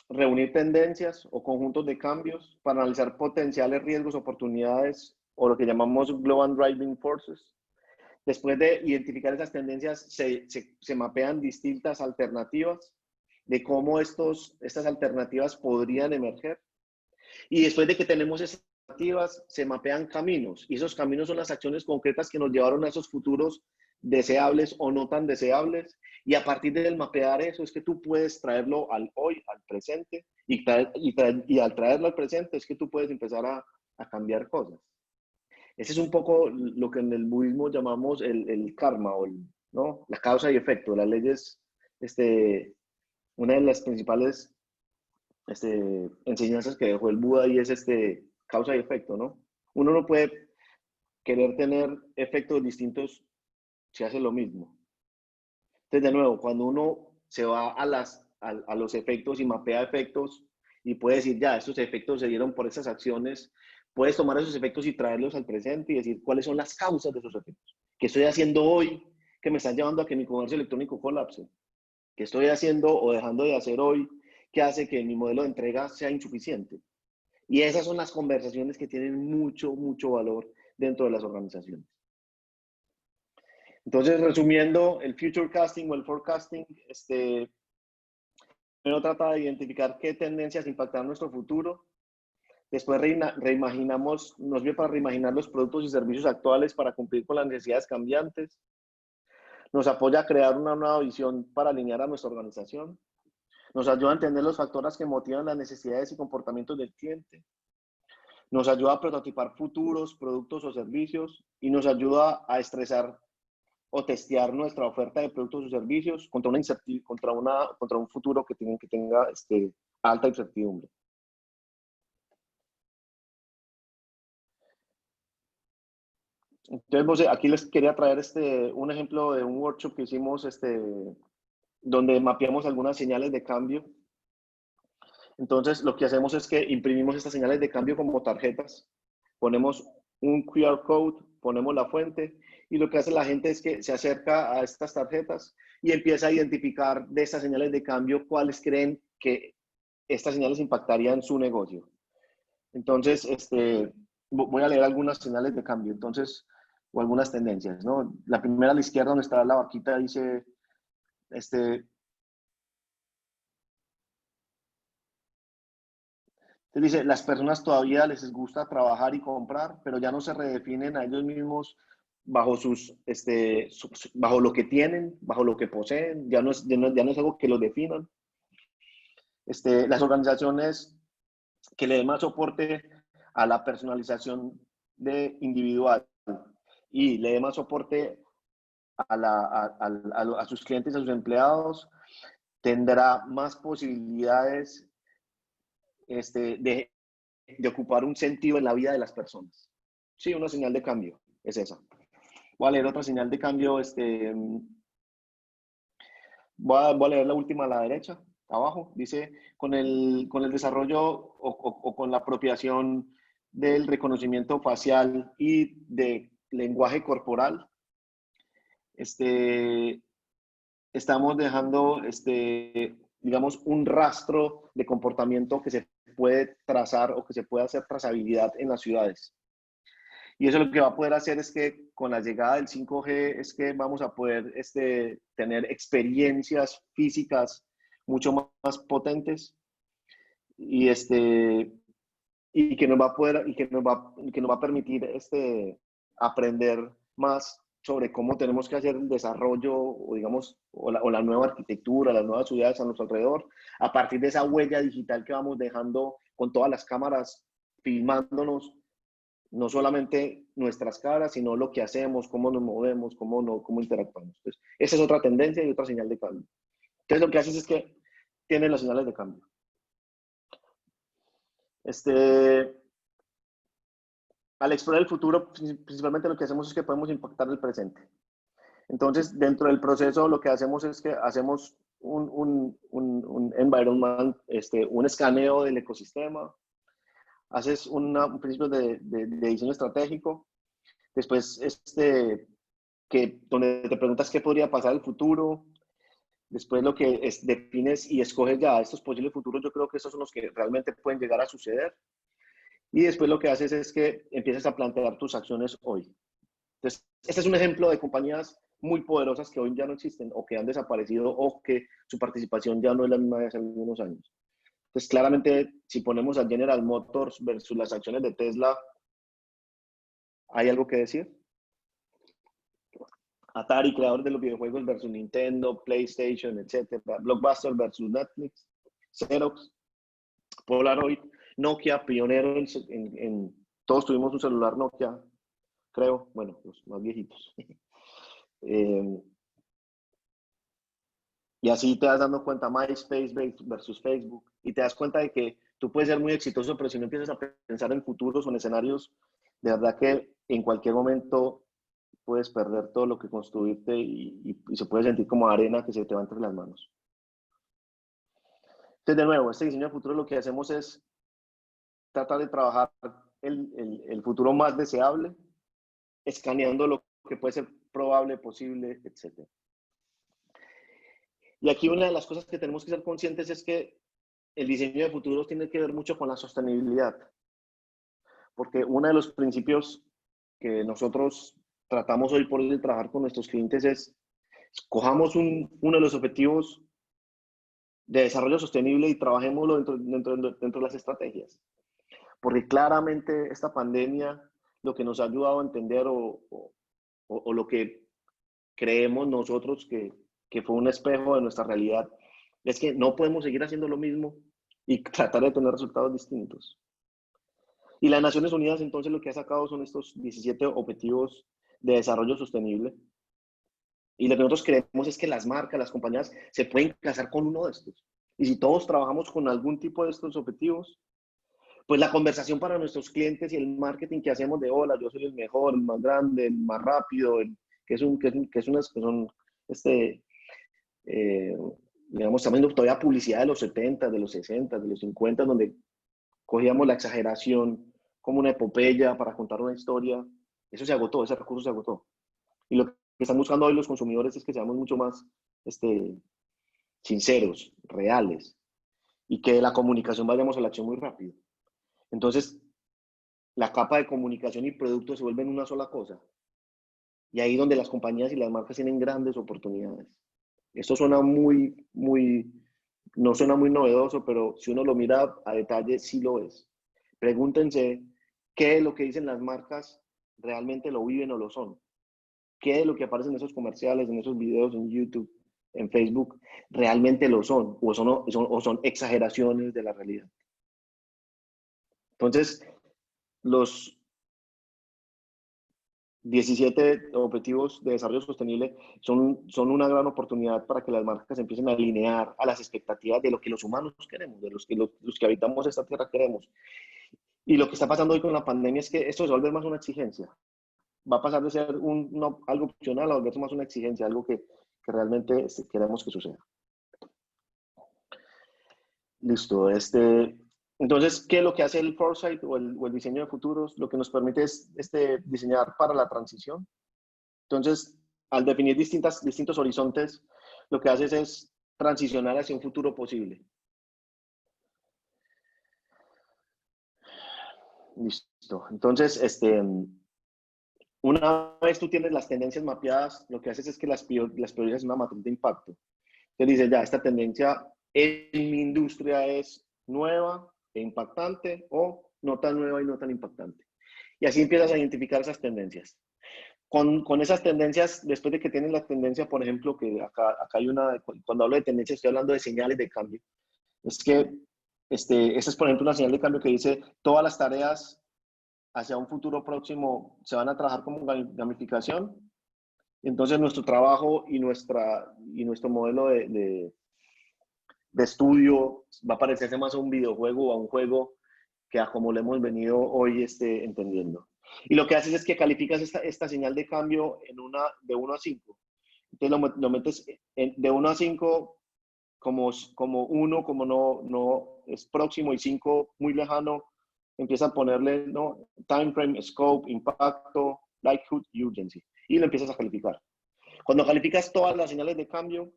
reunir tendencias o conjuntos de cambios para analizar potenciales riesgos, oportunidades o lo que llamamos Global Driving Forces. Después de identificar esas tendencias, se mapean distintas alternativas de cómo estas alternativas podrían emerger. Y después de que tenemos esas alternativas, se mapean caminos. Y esos caminos son las acciones concretas que nos llevaron a esos futuros deseables o no tan deseables. Y a partir del mapear eso es que tú puedes traerlo al hoy, al presente. Y al traerlo al presente es que tú puedes empezar a cambiar cosas. Ese es un poco lo que en el budismo llamamos el karma, ¿no? La causa y efecto. Las leyes, una de las principales enseñanzas que dejó el Buda y es causa y efecto, ¿no? Uno no puede querer tener efectos distintos si hace lo mismo. Entonces, de nuevo, cuando uno se va a los efectos y mapea efectos y puede decir, ya, estos efectos se dieron por esas acciones, puedes tomar esos efectos y traerlos al presente y decir cuáles son las causas de esos efectos. ¿Qué estoy haciendo hoy que me están llevando a que mi comercio electrónico colapse? ¿Qué estoy haciendo o dejando de hacer hoy que hace que mi modelo de entrega sea insuficiente? Y esas son las conversaciones que tienen mucho, mucho valor dentro de las organizaciones. Entonces, resumiendo, el future casting o el forecasting, primero trata de identificar qué tendencias impactarán nuestro futuro. Después reimaginamos, nos sirve para reimaginar los productos y servicios actuales para cumplir con las necesidades cambiantes. Nos apoya a crear una nueva visión para alinear a nuestra organización. Nos ayuda a entender los factores que motivan las necesidades y comportamientos del cliente. Nos ayuda a prototipar futuros productos o servicios y nos ayuda a estresar o testear nuestra oferta de productos o servicios contra un futuro que tenga alta incertidumbre. Entonces, aquí les quería traer un ejemplo de un workshop que hicimos donde mapeamos algunas señales de cambio. Entonces, lo que hacemos es que imprimimos estas señales de cambio como tarjetas, ponemos un QR code, ponemos la fuente, y lo que hace la gente es que se acerca a estas tarjetas y empieza a identificar de estas señales de cambio cuáles creen que estas señales impactarían su negocio. Entonces, voy a leer algunas señales de cambio, entonces, o algunas tendencias, ¿no? La primera a la izquierda, donde está la vaquita, dice, dice, las personas todavía les gusta trabajar y comprar, pero ya no se redefinen a ellos mismos bajo bajo lo que tienen, bajo lo que poseen, ya no es algo que los definan. Las organizaciones que le den más soporte a la personalización individual y le den más soporte a sus clientes, a sus empleados, tendrá más posibilidades de ocupar un sentido en la vida de las personas. Sí, una señal de cambio es esa. Voy a leer otra señal de cambio. Voy a leer la última a la derecha, abajo. Dice, con el desarrollo o con la apropiación del reconocimiento facial y de lenguaje corporal, estamos dejando, digamos, un rastro de comportamiento que se puede trazar o que se puede hacer trazabilidad en las ciudades. Y eso lo que va a poder hacer es que con la llegada del 5G es que vamos a poder tener experiencias físicas mucho más potentes y, y que nos va a poder, y que nos va a permitir aprender más sobre cómo tenemos que hacer el desarrollo o digamos o la nueva arquitectura, las nuevas ciudades a nuestro alrededor, a partir de esa huella digital que vamos dejando con todas las cámaras filmándonos, no solamente nuestras caras, sino lo que hacemos, cómo nos movemos, cómo interactuamos. Entonces, esa es otra tendencia y otra señal de cambio. Entonces, lo que haces es que tienes las señales de cambio. Al explorar el futuro, principalmente lo que hacemos es que podemos impactar el presente. Entonces, dentro del proceso, lo que hacemos es que hacemos un environment, un escaneo del ecosistema, haces un principio de diseño estratégico, después donde te preguntas qué podría pasar en el futuro, después lo que defines y escoges ya estos posibles futuros, yo creo que esos son los que realmente pueden llegar a suceder. Y después lo que haces es que empiezas a plantear tus acciones hoy. Entonces, este es un ejemplo de compañías muy poderosas que hoy ya no existen o que han desaparecido o que su participación ya no es la misma de hace algunos años. Entonces, claramente, si ponemos a General Motors versus las acciones de Tesla, ¿hay algo que decir? Atari, creador de los videojuegos, versus Nintendo, PlayStation, etc. Blockbuster versus Netflix, Xerox, Polaroid, Nokia, pionero todos tuvimos un celular Nokia, creo, bueno, los más viejitos. Y así te vas dando cuenta, MySpace versus Facebook, y te das cuenta de que tú puedes ser muy exitoso, pero si no empiezas a pensar en futuros o en escenarios, de verdad que en cualquier momento puedes perder todo lo que construiste y se puede sentir como arena que se te va entre las manos. Entonces, de nuevo, este diseño de futuro lo que hacemos es tratar de trabajar el futuro más deseable, escaneando lo que puede ser probable, posible, etc. Y aquí una de las cosas que tenemos que ser conscientes es que el diseño de futuros tiene que ver mucho con la sostenibilidad, porque uno de los principios que nosotros tratamos hoy por hoy de trabajar con nuestros clientes es cojamos uno de los objetivos de desarrollo sostenible y trabajémoslo dentro de las estrategias. Porque claramente esta pandemia lo que nos ha ayudado a entender o lo que creemos nosotros que fue un espejo de nuestra realidad es que no podemos seguir haciendo lo mismo y tratar de tener resultados distintos. Y las Naciones Unidas entonces lo que ha sacado son estos 17 objetivos de desarrollo sostenible. Y lo que nosotros creemos es que las marcas, las compañías se pueden casar con uno de estos. Y si todos trabajamos con algún tipo de estos objetivos, pues la conversación para nuestros clientes y el marketing que hacemos de hola, yo soy el mejor, el más grande, el más rápido, digamos, estamos viendo todavía publicidad de los 70, de los 60, de los 50, donde cogíamos la exageración como una epopeya para contar una historia. Eso se agotó, ese recurso se agotó. Y lo que están buscando hoy los consumidores es que seamos mucho más sinceros, reales, y que de la comunicación vayamos a la acción muy rápido. Entonces, la capa de comunicación y producto se vuelven una sola cosa. Y ahí donde las compañías y las marcas tienen grandes oportunidades. Esto suena no suena muy novedoso, pero si uno lo mira a detalle, sí lo es. Pregúntense qué de lo que dicen las marcas realmente lo viven o lo son. ¿Qué de lo que aparece en esos comerciales, en esos videos, en YouTube, en Facebook, realmente lo son o son exageraciones de la realidad? Entonces, los 17 objetivos de desarrollo sostenible son una gran oportunidad para que las marcas empiecen a alinear a las expectativas de lo que los humanos queremos, de los que habitamos esta tierra queremos. Y lo que está pasando hoy con la pandemia es que esto se vuelve más una exigencia. Va a pasar de ser algo opcional a volverse más una exigencia, algo que realmente queremos que suceda. Listo. Entonces, ¿qué es lo que hace el foresight o el diseño de futuros? Lo que nos permite es diseñar para la transición. Entonces, al definir distintos horizontes, lo que haces es transicionar hacia un futuro posible. Listo. Entonces, una vez tú tienes las tendencias mapeadas, lo que haces es que las priorizas en una matriz de impacto. Entonces dices, ya, esta tendencia en mi industria es nueva e impactante o no tan nueva y no tan impactante. Y así empiezas a identificar esas tendencias. Con esas tendencias, después de que tienes la tendencia, por ejemplo, que acá hay cuando hablo de tendencia estoy hablando de señales de cambio. Es que esa es, por ejemplo, una señal de cambio que dice todas las tareas hacia un futuro próximo se van a trabajar como gamificación. Entonces nuestro trabajo y nuestro modelo de estudio va a parecerse más a un videojuego o a un juego que a como lo hemos venido hoy entendiendo. Y lo que haces es que calificas esta señal de cambio de 1 a 5. Entonces lo metes de 1 a 5 como 1, como no es próximo, y 5 muy lejano. Empieza a ponerle time frame, scope, impacto, likelihood y urgency. Y lo empiezas a calificar. Cuando calificas todas las señales de cambio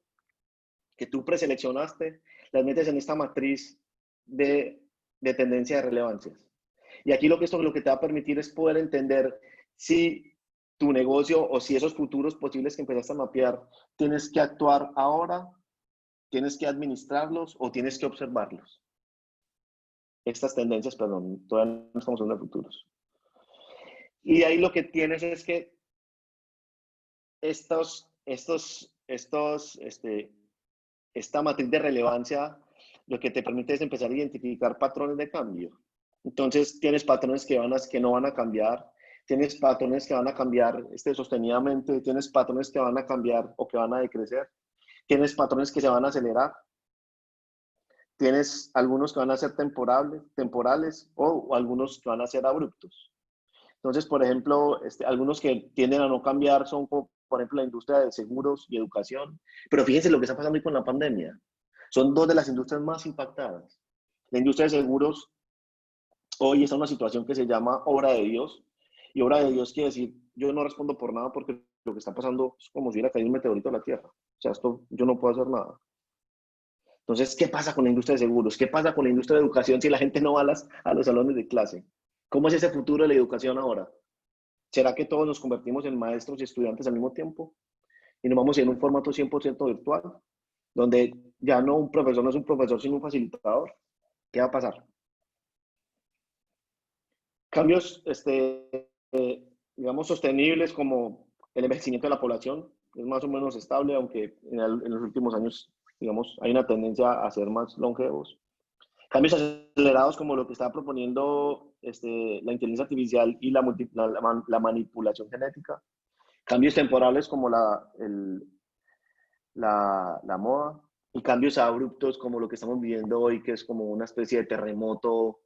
que tú preseleccionaste, las metes en esta matriz de tendencia de relevancias. Y aquí lo que te va a permitir es poder entender si tu negocio o si esos futuros posibles que empezaste a mapear, tienes que actuar ahora, tienes que administrarlos o tienes que observarlos. Estas tendencias, perdón, todavía no estamos hablando de futuros. Y ahí lo que tienes es que esta matriz de relevancia lo que te permite es empezar a identificar patrones de cambio. Entonces, tienes patrones que no van a cambiar, tienes patrones que van a cambiar sostenidamente, tienes patrones que van a cambiar o que van a decrecer, tienes patrones que se van a acelerar, tienes algunos que van a ser temporales o algunos que van a ser abruptos. Entonces, por ejemplo, algunos que tienden a no cambiar son, por ejemplo, la industria de seguros y educación. Pero fíjense lo que está pasando hoy con la pandemia. Son dos de las industrias más impactadas. La industria de seguros hoy está en una situación que se llama obra de Dios. Y obra de Dios quiere decir, yo no respondo por nada porque lo que está pasando es como si hubiera caído un meteorito a la Tierra. O sea, yo no puedo hacer nada. Entonces, ¿qué pasa con la industria de seguros? ¿Qué pasa con la industria de educación si la gente no va a los salones de clase? ¿Cómo es ese futuro de la educación ahora? ¿Será que todos nos convertimos en maestros y estudiantes al mismo tiempo? Y nos vamos a ir en un formato 100% virtual, donde ya no un profesor no es un profesor, sino un facilitador. ¿Qué va a pasar? Cambios, digamos, sostenibles como el envejecimiento de la población, es más o menos estable, aunque en los últimos años, digamos, hay una tendencia a ser más longevos. Cambios acelerados como lo que está proponiendo la inteligencia artificial y la manipulación genética. Cambios temporales como la moda, y cambios abruptos como lo que estamos viviendo hoy, que es como una especie de terremoto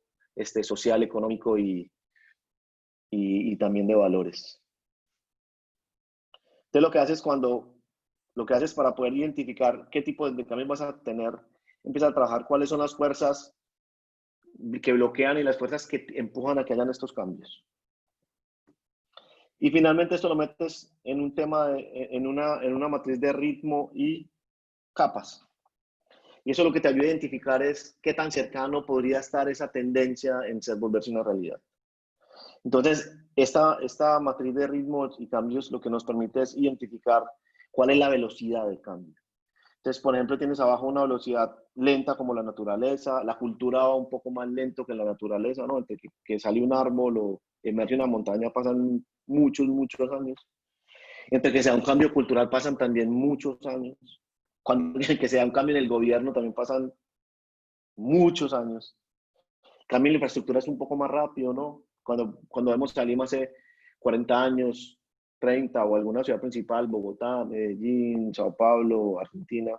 social, económico y también de valores. Entonces lo que haces cuando lo que haces para poder identificar qué tipo de cambios vas a tener, empieza a trabajar cuáles son las fuerzas que bloquean y las fuerzas que empujan a que hayan estos cambios. Y finalmente esto lo metes en un tema, en una matriz de ritmo y capas. Y eso lo que te ayuda a identificar es qué tan cercano podría estar esa tendencia en volverse una realidad. Entonces, esta matriz de ritmos y cambios lo que nos permite es identificar cuál es la velocidad del cambio. Entonces, por ejemplo, tienes abajo una velocidad lenta como la naturaleza, la cultura va un poco más lento que la naturaleza, ¿no? Entre que sale un árbol o emerge una montaña pasan muchos, muchos años. Entre que sea un cambio cultural pasan también muchos años. Cuando que sea un cambio en el gobierno también pasan muchos años. El cambio en la infraestructura es un poco más rápido, ¿no? Cuando vemos a Lima hace 40 años, 30 o alguna ciudad principal, Bogotá, Medellín, Sao Paulo, Argentina,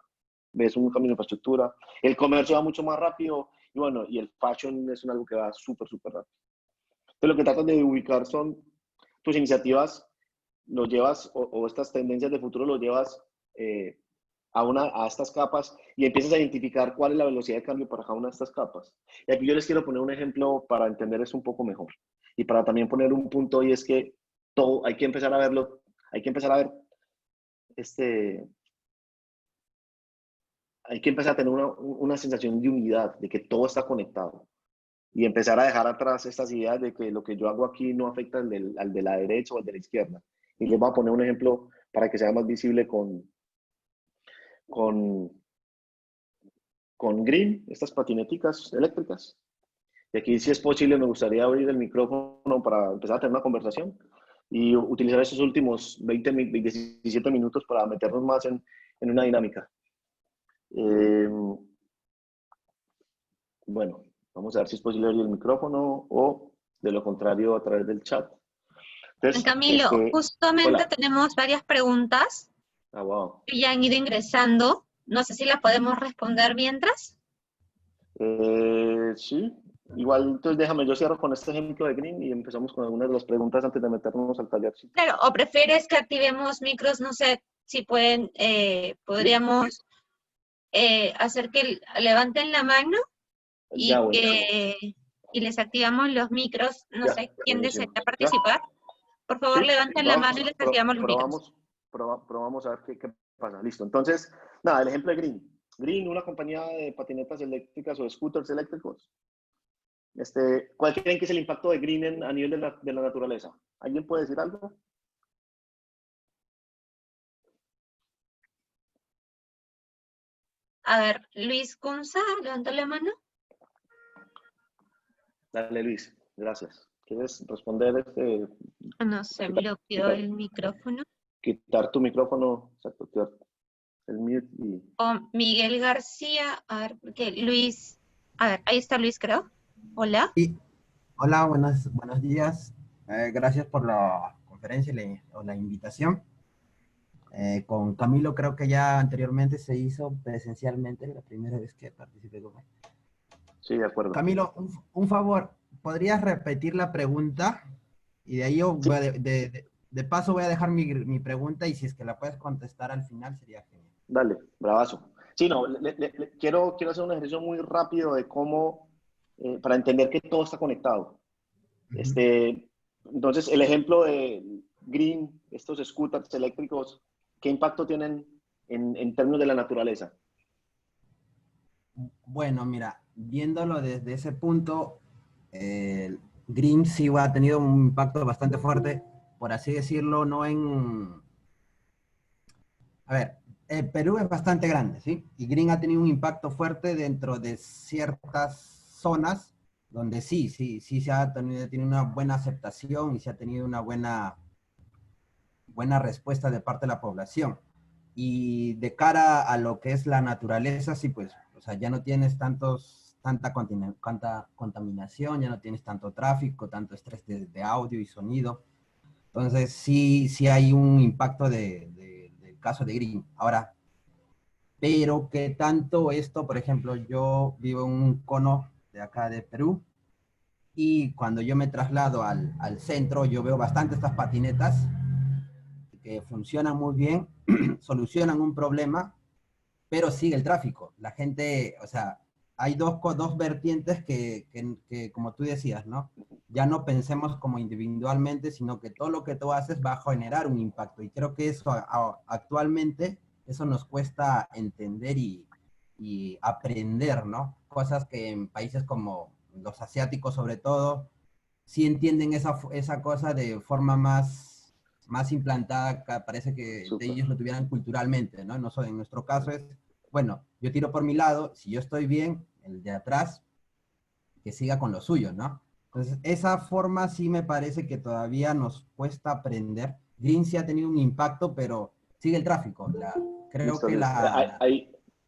ves un cambio en infraestructura. El comercio va mucho más rápido y bueno, y el fashion es algo que va súper, súper rápido. Entonces lo que tratas de ubicar son tus iniciativas, los llevas, o estas tendencias de futuro los llevas a estas capas y empiezas a identificar cuál es la velocidad de cambio para cada una de estas capas. Y aquí yo les quiero poner un ejemplo para entender eso un poco mejor y para también poner un punto, y es que todo hay que empezar a verlo, hay que empezar a ver hay que empezar a tener una sensación de unidad, de que todo está conectado y empezar a dejar atrás estas ideas de que lo que yo hago aquí no afecta al de la derecha o al de la izquierda. Y les voy a poner un ejemplo para que sea más visible con, con Green, estas patineticas eléctricas. Y aquí, si es posible, me gustaría abrir el micrófono para empezar a tener una conversación y utilizar esos últimos 17 minutos para meternos más en una dinámica. Bueno, vamos a ver si es posible abrir el micrófono o, de lo contrario, a través del chat. Entonces, Camilo, justamente hola. tenemos varias preguntas Ah, wow. que ya han ido ingresando. No sé si las podemos responder mientras. Sí, igual, entonces déjame, yo cierro con este ejemplo de Green y empezamos con algunas de las preguntas antes de meternos al tallercito. Claro, o prefieres que activemos micros, no sé si pueden, podríamos hacer que levanten la mano Ya, y buenísimo. que y les activamos los micros. No Ya, sé quién desea buenísimo. ¿Ya? participar. Por favor, Sí, levanten la mano y les activamos los micros. probamos a ver qué pasa. Listo. Entonces, nada, el ejemplo de Green. Green, una compañía de patinetas eléctricas o scooters eléctricos. ¿Cuál creen que es el impacto de Green a nivel de la naturaleza? ¿Alguien puede decir algo? A ver, Luis Cunza, levanta la mano. Dale, Luis. Gracias. ¿Quieres responder? No se bloqueó el micrófono. Quitar tu micrófono, exacto, quitar el mute y... O Miguel García, a ver, porque Luis, a ver, ahí está Luis, creo. Hola. Sí, hola, buenos días. Gracias por la conferencia o la invitación. Con Camilo creo que ya anteriormente se hizo presencialmente, la primera vez que participé con él. Sí, de acuerdo. Camilo, un favor, ¿podrías repetir la pregunta? Y de ahí yo Sí. voy de paso voy a dejar mi pregunta y si es que la puedes contestar al final sería genial. Dale, bravazo. Sí, no, quiero hacer un ejercicio muy rápido de cómo, para entender que todo está conectado. Entonces, el ejemplo de Green, estos scooters eléctricos, ¿qué impacto tienen en términos de la naturaleza? Bueno, mira, viéndolo desde ese punto, Green sí ha tenido un impacto bastante fuerte, por así decirlo, no en... A ver, Perú es bastante grande, ¿sí? Y Green ha tenido un impacto fuerte dentro de ciertas zonas donde sí se ha tenido una buena aceptación y se ha tenido una buena respuesta de parte de la población. Y de cara a lo que es la naturaleza, sí, pues, o sea, ya no tienes tanta contaminación, ya no tienes tanto tráfico, tanto estrés de audio y sonido. Entonces, sí hay un impacto del caso de Green. Ahora, pero que tanto esto, por ejemplo, yo vivo en un cono de acá de Perú, y cuando yo me traslado al centro, yo veo bastante estas patinetas que funcionan muy bien, solucionan un problema, pero sigue el tráfico. La gente, o sea, hay dos vertientes que, como tú decías, ¿no? Ya no pensemos como individualmente, sino que todo lo que tú haces va a generar un impacto. Y creo que eso actualmente, eso nos cuesta entender y aprender, ¿no? Cosas que en países como los asiáticos sobre todo, sí entienden esa cosa de forma más implantada, que parece que Súper. ellos lo tuvieran culturalmente, ¿no? En nuestro caso es, bueno, yo tiro por mi lado, si yo estoy bien, el de atrás, que siga con lo suyo, ¿no? Entonces, esa forma sí me parece que todavía nos cuesta aprender. Green sí ha tenido un impacto, pero sigue el tráfico. Creo Listo, que Luis.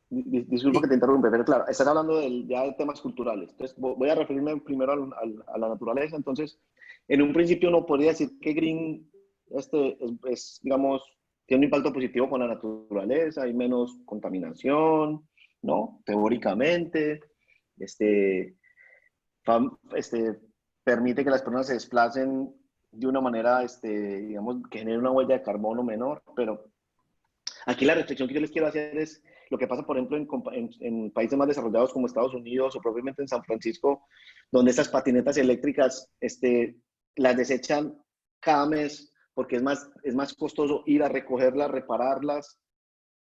Disculpa que sí, te interrumpe, pero claro, estás hablando ya de temas culturales. Entonces, voy a referirme primero a la naturaleza. Entonces, en un principio uno podría decir que Green digamos, tiene un impacto positivo con la naturaleza, hay menos contaminación, ¿no? Teóricamente, este, este, permite que las personas se desplacen de una manera, digamos, que genere una huella de carbono menor, pero aquí la reflexión que yo les quiero hacer es lo que pasa, por ejemplo, en países más desarrollados como Estados Unidos o propiamente en San Francisco, donde estas patinetas eléctricas las desechan cada mes porque es más costoso ir a recogerlas, repararlas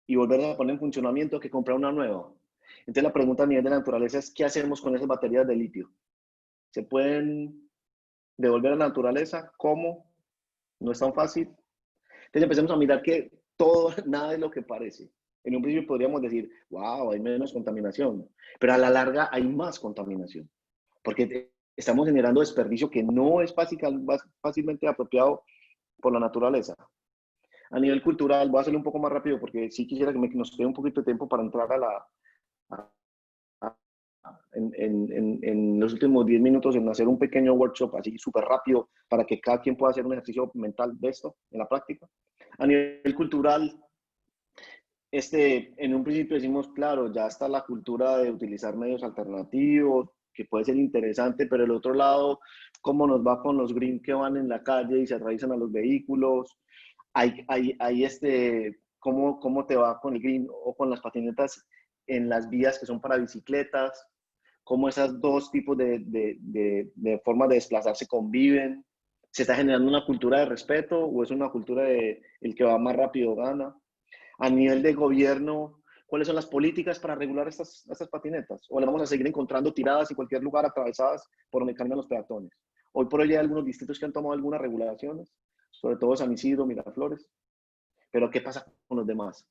y volverlas a poner en funcionamiento que comprar una nueva. Entonces la pregunta a nivel de la naturaleza es, ¿qué hacemos con esas baterías de litio? ¿Se pueden devolver a la naturaleza? ¿Cómo? No es tan fácil. Entonces empecemos a mirar que todo, nada es lo que parece. En un principio podríamos decir, wow, hay menos contaminación, pero a la larga hay más contaminación, porque estamos generando desperdicio que no es fácilmente apropiado por la naturaleza. A nivel cultural, voy a hacerlo un poco más rápido porque sí quisiera que nos quede un poquito de tiempo para entrar a, en los últimos 10 minutos en hacer un pequeño workshop así súper rápido para que cada quien pueda hacer un ejercicio mental de esto en la práctica. A nivel cultural, en un principio decimos, claro, ya está la cultura de utilizar medios alternativos, que puede ser interesante, pero el otro lado, ¿cómo nos va con los green que van en la calle y se atraviesan a los vehículos? ¿Cómo te va con el green o con las patinetas en las vías que son para bicicletas? ¿Cómo esos dos tipos de formas de desplazarse conviven? ¿Se está generando una cultura de respeto o es una cultura de el que va más rápido gana? A nivel de gobierno, ¿cuáles son las políticas para regular estas patinetas? ¿O las vamos a seguir encontrando tiradas en cualquier lugar, atravesadas por donde caminan los peatones? Hoy por hoy hay algunos distritos que han tomado algunas regulaciones, sobre todo San Isidro, Miraflores. Pero ¿qué pasa con los demás?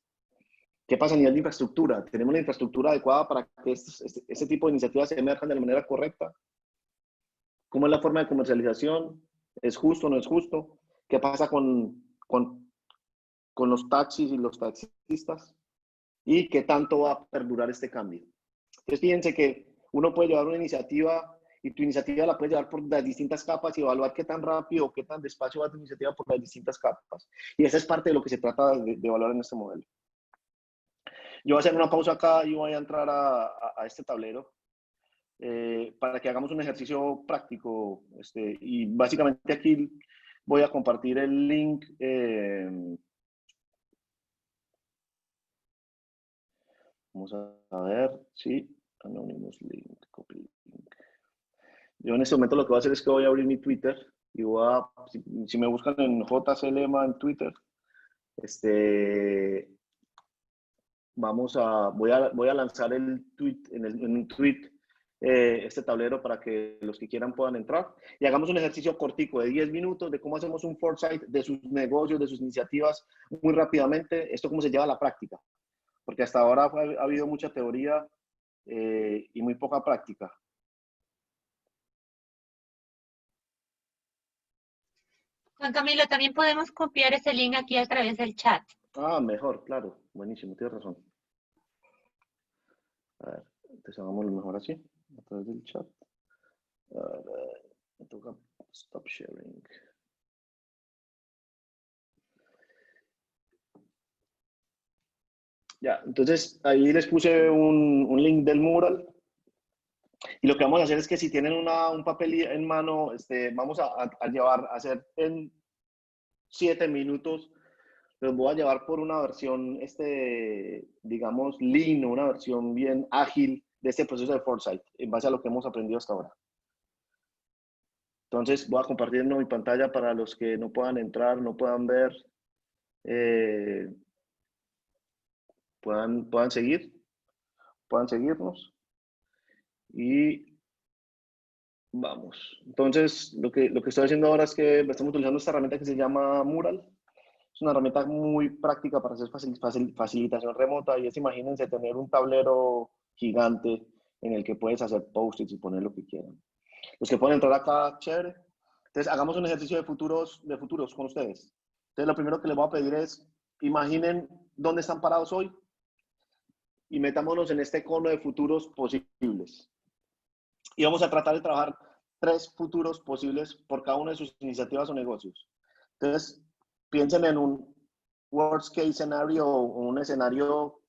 ¿Qué pasa a nivel de infraestructura? ¿Tenemos la infraestructura adecuada para que este tipo de iniciativas se emerjan de la manera correcta? ¿Cómo es la forma de comercialización? ¿Es justo o no es justo? ¿Qué pasa con los taxis y los taxistas? ¿Y qué tanto va a perdurar este cambio? Entonces, fíjense que uno puede llevar una iniciativa y tu iniciativa la puedes llevar por las distintas capas y evaluar qué tan rápido o qué tan despacio va tu iniciativa por las distintas capas. Y esa es parte de lo que se trata de evaluar en este modelo. Yo voy a hacer una pausa acá y voy a entrar a este tablero para que hagamos un ejercicio práctico. Y básicamente aquí voy a compartir el link. Vamos a ver, sí, Anonymous Link, copy link. Yo en este momento lo que voy a hacer es que voy a abrir mi Twitter y si me buscan en JCLema en Twitter, voy a lanzar el tweet, en un tweet, este tablero para que los que quieran puedan entrar y hagamos un ejercicio cortico de 10 minutos de cómo hacemos un foresight de sus negocios, de sus iniciativas muy rápidamente, esto cómo se lleva a la práctica, porque hasta ahora ha habido mucha teoría y muy poca práctica. Juan Camilo, también podemos copiar ese link aquí a través del chat. Ah, mejor, claro, buenísimo, tienes razón. A ver, entonces hagámoslo mejor así, a través del chat. A ver, me toca stop sharing. Ya, entonces ahí les puse un link del mural. Y lo que vamos a hacer es que si tienen un papel en mano, vamos a hacer en 7 minutos los voy a llevar por una versión, digamos, lean, una versión bien ágil de este proceso de Foresight, en base a lo que hemos aprendido hasta ahora. Entonces, voy a compartir mi pantalla para los que no puedan entrar, no puedan ver, puedan seguirnos. Y vamos. Entonces, lo que estoy haciendo ahora es que estamos utilizando esta herramienta que se llama Mural. Es una herramienta muy práctica para hacer facilitación remota, y es, imagínense, tener un tablero gigante en el que puedes hacer post-its y poner lo que quieran. Los que pueden entrar acá, chévere. Entonces, hagamos un ejercicio de futuros con ustedes. Entonces, lo primero que les voy a pedir es, imaginen dónde están parados hoy y metámonos en este cono de futuros posibles. Y vamos a tratar de trabajar 3 futuros posibles por cada una de sus iniciativas o negocios. Entonces, piensen en un worst case scenario o un escenario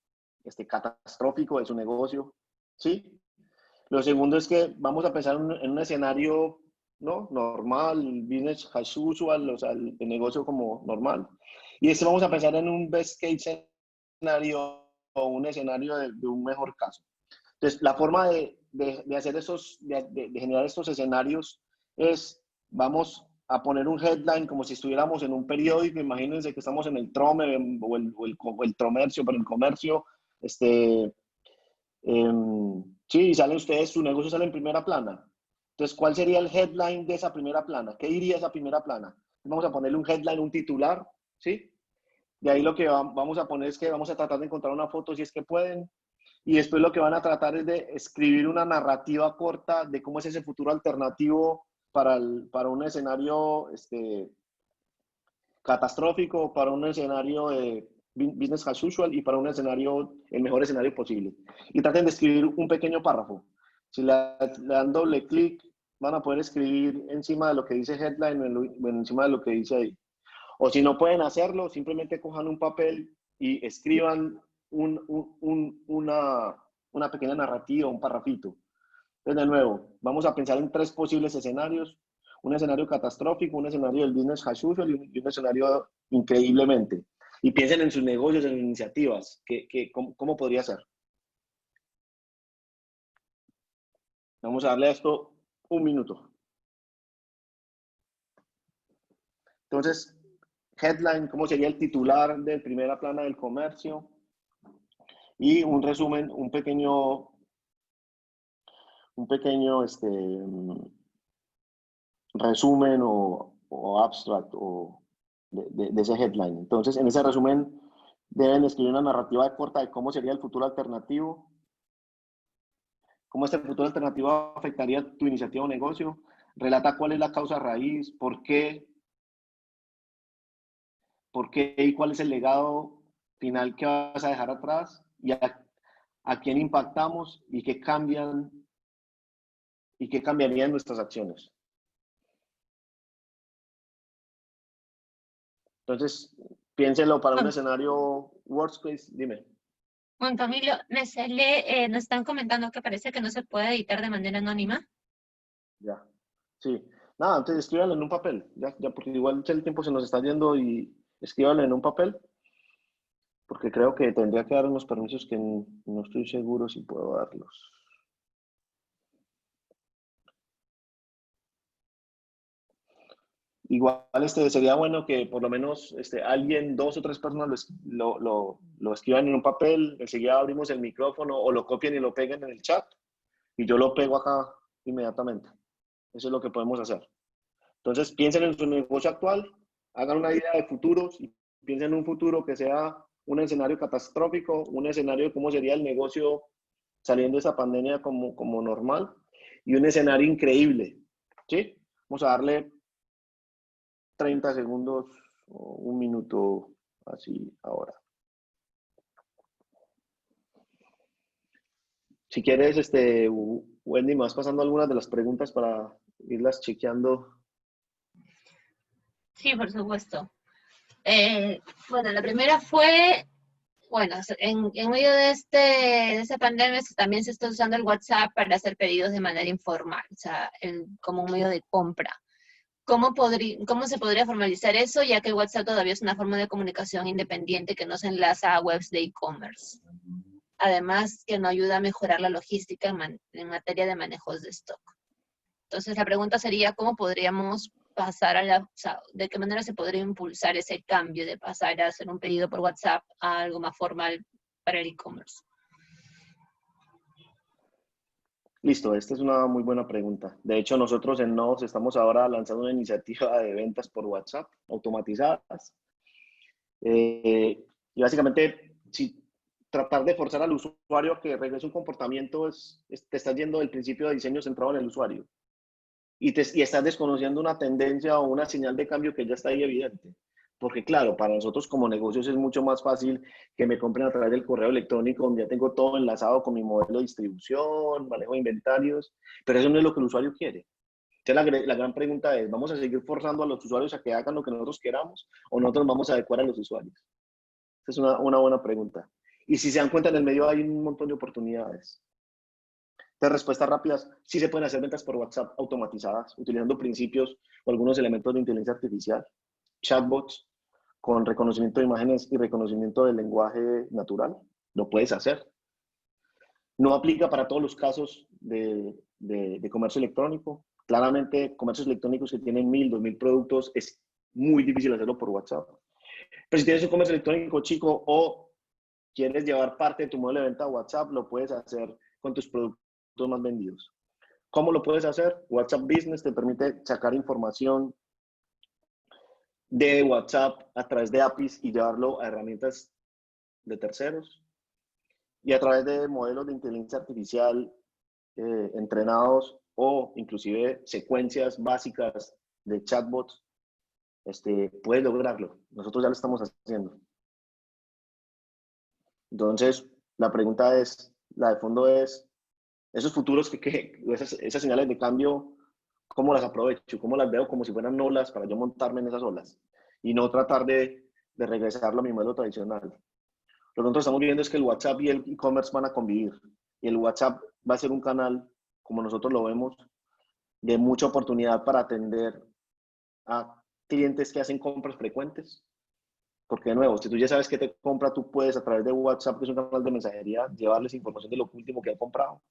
catastrófico de su negocio, ¿sí? Lo segundo es que vamos a pensar en un escenario, ¿no?, normal, business as usual, o sea, el negocio como normal. Y vamos a pensar en un best case scenario o un escenario de un mejor caso. Entonces, la forma de hacer de generar estos escenarios es, vamos a poner un headline como si estuviéramos en un periódico. Imagínense que estamos en el Trome o el Tromercio, pero el comercio, sí, y salen ustedes, su negocio sale en primera plana. Entonces, ¿cuál sería el headline de esa primera plana? ¿Qué diría esa primera plana? Vamos a ponerle un headline, un titular, ¿sí? De ahí lo que vamos a poner es que vamos a tratar de encontrar una foto si es que pueden. Y después lo que van a tratar es de escribir una narrativa corta de cómo es ese futuro alternativo para un escenario catastrófico, para un escenario de business as usual y para un escenario, el mejor escenario posible. Y traten de escribir un pequeño párrafo. Si le dan doble clic, van a poder escribir encima de lo que dice headline o encima de lo que dice ahí. O si no pueden hacerlo, simplemente cojan un papel y escriban una pequeña narrativa, un parrafito. Entonces, de nuevo, vamos a pensar en 3 posibles escenarios: un escenario catastrófico, un escenario del business as usual y un escenario increíblemente. Y piensen en sus negocios, en iniciativas, ¿cómo podría ser? Vamos a darle a esto 1 minuto. Entonces, headline, ¿cómo sería el titular de primera plana del comercio? Y un resumen, un pequeño resumen o abstract de ese headline. Entonces, en ese resumen deben escribir una narrativa corta de cómo sería el futuro alternativo, cómo este futuro alternativo afectaría tu iniciativa o negocio, relata cuál es la causa raíz, por qué y cuál es el legado final que vas a dejar atrás, y a quién impactamos y qué cambiarían nuestras acciones. Entonces, piénselo para un escenario worst case. Dime. Juan Camilo, nos están comentando que parece que no se puede editar de manera anónima. Ya, sí. Nada, entonces escríbanlo en un papel, ya, porque igual el tiempo se nos está yendo, y escríbanlo en un papel, porque creo que tendría que dar unos permisos que no estoy seguro si puedo darlos. Igual sería bueno que por lo menos alguien, 2 o 3 personas lo escriban en un papel, enseguida abrimos el micrófono o lo copien y lo peguen en el chat y yo lo pego acá inmediatamente. Eso es lo que podemos hacer. Entonces, piensen en su negocio actual, hagan una idea de futuros y piensen en un futuro que sea un escenario catastrófico, un escenario de cómo sería el negocio saliendo de esa pandemia como normal, y un escenario increíble, ¿sí? Vamos a darle 30 segundos o 1 minuto así ahora. Si quieres, Wendy, me vas pasando algunas de las preguntas para irlas chequeando. Sí, por supuesto. Bueno, la primera fue, bueno, en medio de esa pandemia también se está usando el WhatsApp para hacer pedidos de manera informal, o sea, como un medio de compra. ¿Cómo se podría formalizar eso, ya que WhatsApp todavía es una forma de comunicación independiente que no se enlaza a webs de e-commerce? Además, que no ayuda a mejorar la logística en materia de manejos de stock. Entonces, la pregunta sería, ¿cómo podríamos pasar o sea, de qué manera se podría impulsar ese cambio de pasar a hacer un pedido por WhatsApp a algo más formal para el e-commerce? Listo, esta es una muy buena pregunta. De hecho, nosotros en Nodos estamos ahora lanzando una iniciativa de ventas por WhatsApp automatizadas. Y básicamente, si tratar de forzar al usuario a que regrese un comportamiento, te estás yendo del principio de diseño centrado en el usuario. Y estás desconociendo una tendencia o una señal de cambio que ya está ahí evidente. Porque claro, para nosotros como negocios es mucho más fácil que me compren a través del correo electrónico, donde ya tengo todo enlazado con mi modelo de distribución, manejo de inventarios, pero eso no es lo que el usuario quiere. Entonces la gran pregunta es, ¿vamos a seguir forzando a los usuarios a que hagan lo que nosotros queramos o nosotros vamos a adecuar a los usuarios? Esa es una buena pregunta. Y si se dan cuenta, en el medio hay un montón de oportunidades. De respuestas rápidas, sí se pueden hacer ventas por WhatsApp automatizadas, utilizando principios o algunos elementos de inteligencia artificial, chatbots con reconocimiento de imágenes y reconocimiento del lenguaje natural. Lo puedes hacer. No aplica para todos los casos de comercio electrónico. Claramente, comercios electrónicos que tienen 1.000, 2.000 productos, es muy difícil hacerlo por WhatsApp. Pero si tienes un comercio electrónico chico o quieres llevar parte de tu modelo de venta a WhatsApp, lo puedes hacer con tus productos más vendidos. ¿Cómo lo puedes hacer? WhatsApp Business te permite sacar información de WhatsApp a través de APIs y llevarlo a herramientas de terceros. Y a través de modelos de inteligencia artificial entrenados o inclusive secuencias básicas de chatbots, puedes lograrlo. Nosotros ya lo estamos haciendo. Entonces, la pregunta es, la de fondo es, esos futuros, esas señales de cambio, ¿cómo las aprovecho? ¿Cómo las veo como si fueran olas para yo montarme en esas olas? Y no tratar de regresarlo a mi modelo tradicional. Lo que nosotros estamos viendo es que el WhatsApp y el e-commerce van a convivir. Y el WhatsApp va a ser un canal, como nosotros lo vemos, de mucha oportunidad para atender a clientes que hacen compras frecuentes. Porque de nuevo, si tú ya sabes que te compra, tú puedes a través de WhatsApp, que es un canal de mensajería, llevarles información de lo último que han comprado.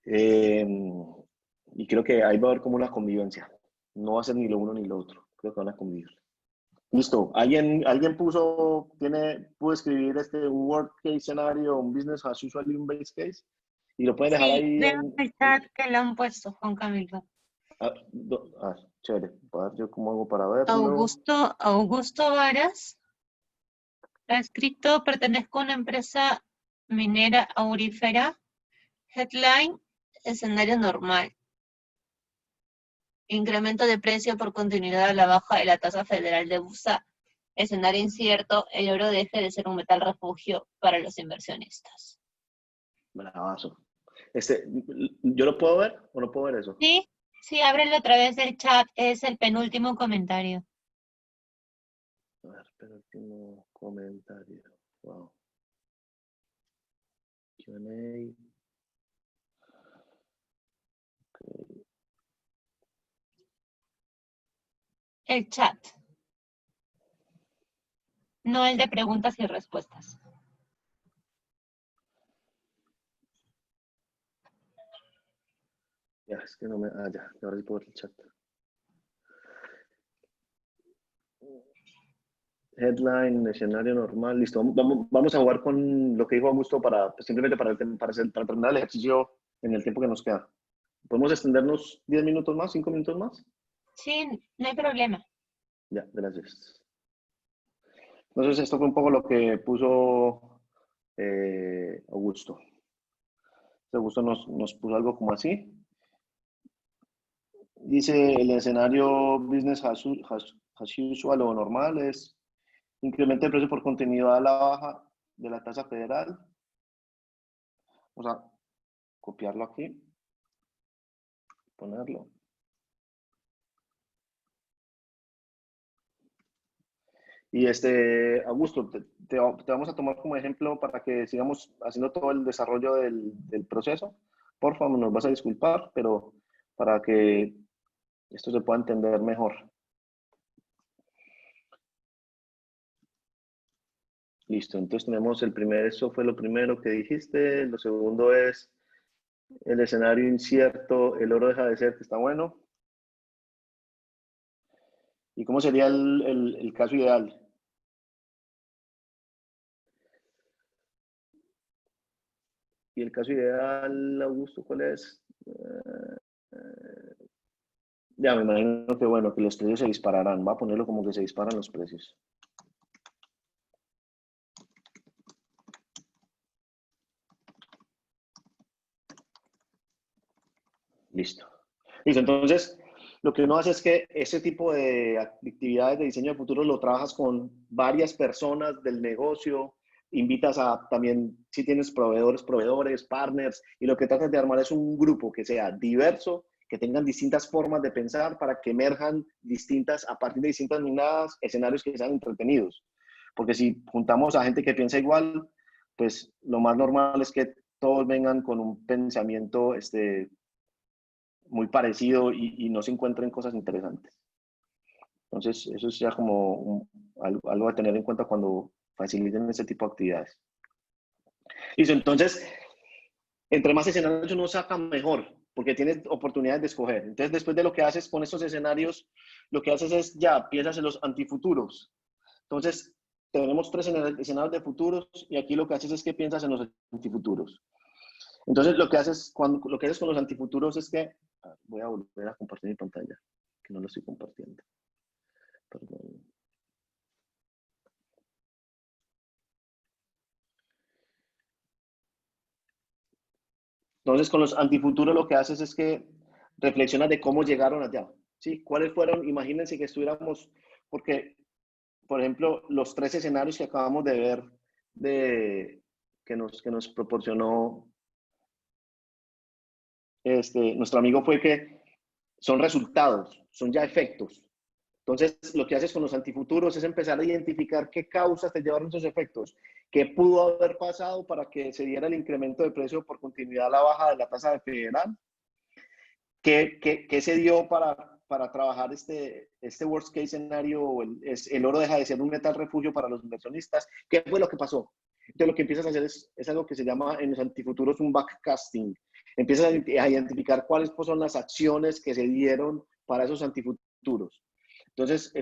Y creo que ahí va a haber como una convivencia. No va a ser ni lo uno ni lo otro. Creo que van a convivir. Listo. ¿Alguien pudo escribir un worst case scenario, un business as usual y un base case? Y lo pueden dejar Sí, ahí veo el chat que le han puesto, Juan Camilo. Chévere. A ver, yo cómo hago para verlo. Augusto Varas ha escrito, pertenezco a una empresa minera aurífera. Headline, escenario normal. Incremento de precio por continuidad a la baja de la tasa federal de USA. Escenario incierto, el oro deje de ser un metal refugio para los inversionistas. Bravazo. ¿Yo lo puedo ver o no puedo ver eso? Sí, ábrelo a través del chat, es el penúltimo comentario. A ver, penúltimo comentario. Wow. Q&A. Okay. El chat. No el de preguntas y respuestas. Ya, es que no me... ya, ahora sí puedo ver el chat. Headline, escenario normal, listo. Vamos a jugar con lo que dijo Augusto simplemente para terminar el ejercicio en el tiempo que nos queda. ¿Podemos extendernos 10 minutos más, 5 minutos más? Sí, no hay problema. Ya, gracias. Entonces, esto fue un poco lo que puso Augusto. Augusto nos puso algo como así. Dice, el escenario business as usual o normal es incremento de precio por continuidad a la baja de la tasa federal. Vamos a copiarlo aquí, ponerlo. Y Augusto, te vamos a tomar como ejemplo para que sigamos haciendo todo el desarrollo del proceso. Por favor, nos vas a disculpar, pero para que esto se pueda entender mejor. Listo, entonces tenemos el primer, eso fue lo primero que dijiste. Lo segundo es el escenario incierto, el oro deja de ser, que está bueno. ¿Y cómo sería el caso ideal? ¿Y el caso ideal, Augusto, cuál es? Ya me imagino que, bueno, que los precios se dispararán. Va a ponerlo como que se disparan los precios. Listo. Listo, entonces, lo que uno hace es que ese tipo de actividades de diseño de futuro lo trabajas con varias personas del negocio, invitas a también, si tienes proveedores, partners, y lo que tratas de armar es un grupo que sea diverso, que tengan distintas formas de pensar para que emerjan distintas, a partir de distintas miradas, escenarios que sean entretenidos. Porque si juntamos a gente que piensa igual, pues lo más normal es que todos vengan con un pensamiento muy parecido y no se encuentren cosas interesantes. Entonces, eso es ya como algo a tener en cuenta cuando faciliten ese tipo de actividades. Listo, entonces, entre más escenarios uno saca, mejor, porque tienes oportunidades de escoger. Entonces, después de lo que haces con estos escenarios, lo que haces es ya piensas en los antifuturos. Entonces, tenemos 3 escenarios de futuros y aquí lo que haces es que piensas en los antifuturos. Entonces, lo que haces con los antifuturos es que, voy a volver a compartir mi pantalla, que no lo estoy compartiendo. Perdón. Entonces, con los antifuturos lo que haces es que reflexionas de cómo llegaron allá, ¿sí? ¿Cuáles fueron? Imagínense que estuviéramos, porque, por ejemplo, los 3 escenarios que acabamos de ver, que nos proporcionó nuestro amigo, fue que son resultados, son ya efectos. Entonces, lo que haces con los antifuturos es empezar a identificar qué causas te llevaron esos efectos, qué pudo haber pasado para que se diera el incremento de precio por continuidad a la baja de la tasa de federal, qué se dio para trabajar este worst case escenario, el oro deja de ser un metal refugio para los inversionistas, qué fue lo que pasó. Entonces, lo que empiezas a hacer es algo que se llama en los antifuturos un backcasting. Empiezas a identificar cuáles son las acciones que se dieron para esos antifuturos. Entonces,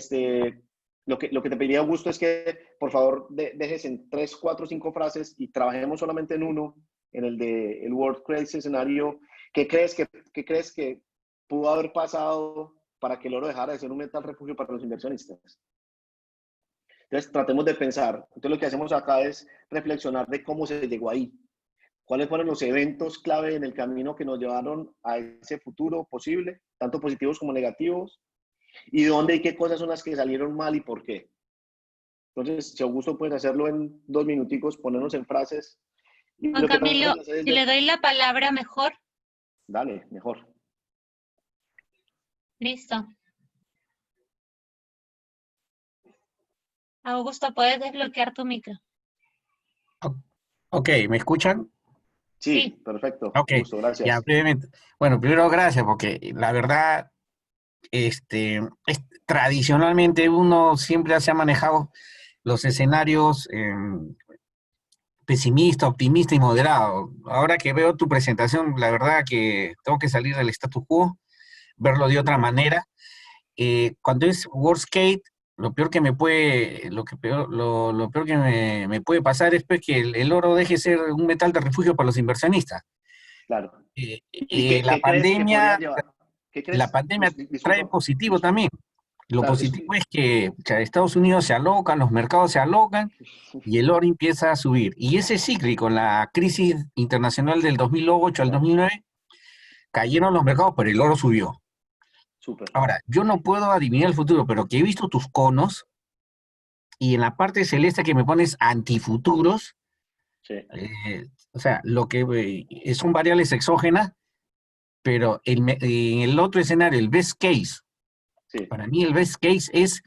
lo que te pediría, Augusto, es que por favor dejes en 3, 4, 5 frases y trabajemos solamente en uno, en el de el worst case escenario. ¿Qué crees que pudo haber pasado para que el oro dejara de ser un metal refugio para los inversionistas? Entonces, tratemos de pensar. Entonces, lo que hacemos acá es reflexionar de cómo se llegó ahí. ¿Cuáles fueron los eventos clave en el camino que nos llevaron a ese futuro posible, tanto positivos como negativos? ¿Y dónde y qué cosas son las que salieron mal y por qué? Entonces, si Augusto puede hacerlo en 2 minuticos, ponernos en frases. Y Juan lo que Camilo, tratamos de hacer es si le doy la palabra mejor. Dale, mejor. Listo. Augusto, puedes desbloquear tu micro. Ok, ¿me escuchan? Sí, Sí. perfecto. Ok, Augusto, ya gracias. brevemente. Bueno, primero gracias porque la verdad, tradicionalmente uno siempre se ha manejado los escenarios pesimista, optimista y moderado. Ahora que veo tu presentación, la verdad que tengo que salir del status quo, verlo de otra manera. Cuando es worst case, lo peor que me puede, lo peor que me puede pasar es pues, que el oro deje de ser un metal de refugio para los inversionistas. Claro. ¿Y qué, La qué crees que podría pandemia, llevar? ¿Qué la crees? pandemia trae Disculpa. positivo también. Lo Claro, positivo es que Estados Unidos se alocan, los mercados se alocan y el oro empieza a subir. Y ese cíclico, en la crisis internacional del 2008 al claro, 2009, cayeron los mercados, pero el oro subió. súper. Ahora, yo no puedo adivinar el futuro, pero que he visto tus conos y en la parte celeste que me pones antifuturos, Sí, o sea, lo que son variables exógenas, pero en el otro escenario, el best case, sí. para mí el best case es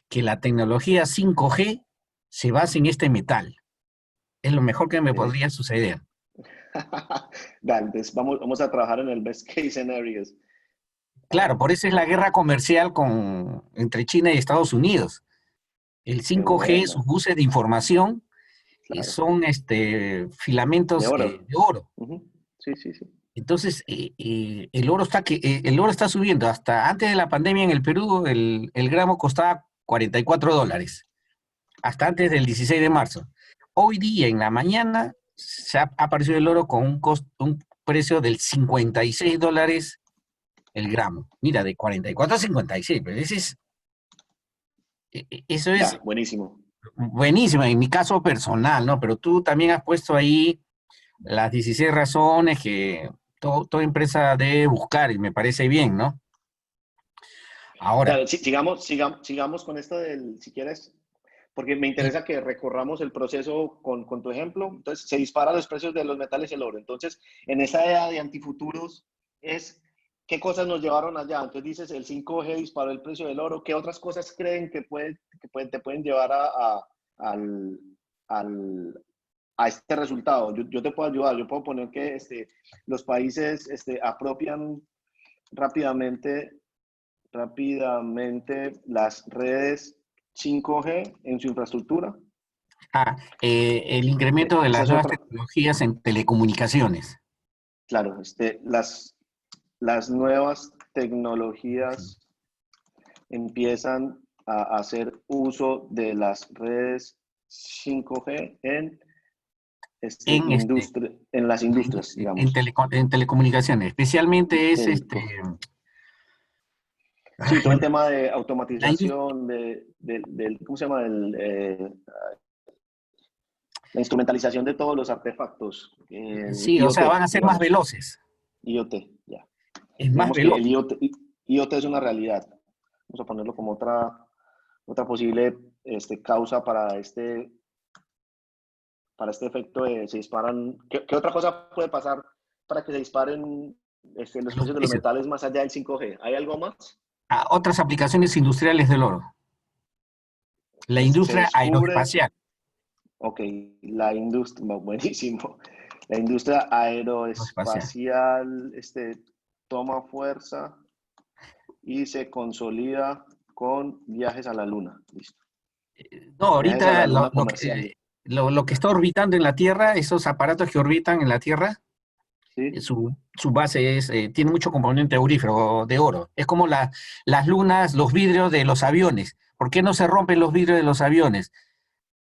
que la tecnología 5G se base en este metal. Es lo mejor que me podría suceder. Dale, entonces vamos a trabajar en el best case scenarios. Claro, por eso es la guerra comercial entre China y Estados Unidos. El Qué 5G, sus buena, buses de información, claro. son De filamentos oro. de oro. Ujú. Sí, sí, sí. Entonces, el oro está subiendo. Hasta antes de la pandemia en el Perú, el gramo costaba $44, hasta antes del 16 de marzo. Hoy día, en la mañana, se ha aparecido el oro con un precio del $56 el gramo. Mira, de 44 a 56, pero eso es Ya, buenísimo. buenísimo en mi caso personal, ¿no? Pero tú también has puesto ahí las 16 razones que toda empresa debe buscar y me parece bien, ¿no? Ahora, Claro, sigamos con esto si quieres, porque me y- interesa que recorramos el proceso con tu ejemplo. Entonces, se disparan los precios de los metales y el oro. Entonces, en esa era de antifuturos, ¿qué cosas nos llevaron allá? Entonces dices, el 5G disparó el precio del oro. ¿Qué otras cosas creen te pueden llevar al, al- a este resultado? Yo te puedo ayudar. Yo puedo poner que los países apropian rápidamente las redes 5G en su infraestructura. el incremento de Esa las es nuevas otra. tecnologías en telecomunicaciones. Claro, las nuevas tecnologías empiezan a hacer uso de las redes 5G En, en las industrias, digamos. en telecomunicaciones, especialmente es Telco. Sí, todo el ay, tema de la industria. automatización, ¿cómo se llama? La instrumentalización de todos los artefactos, Sí, o IoT, sea, van a ser más digamos, veloces, IoT, ya. es más Digamos que veloz. el IoT es una realidad. Vamos a ponerlo como otra posible causa para este efecto de se disparan. ¿Qué otra cosa puede pasar para que se disparen los Los precios de los precios. metales más allá del 5G? ¿Hay algo más? Otras aplicaciones industriales del oro. La Se industria descubre, aeroespacial. ok, la industria, buenísimo. La industria Aeroespacial. aeroespacial toma fuerza y se consolida con viajes a la luna. Listo. No, Viajes a la ahorita luna comerciales. lo que está orbitando en la Tierra, esos aparatos que orbitan en la Tierra, ¿Sí? su base tiene mucho componente aurífero de oro. Es como las lunas, los vidrios de los aviones. ¿Por qué no se rompen los vidrios de los aviones?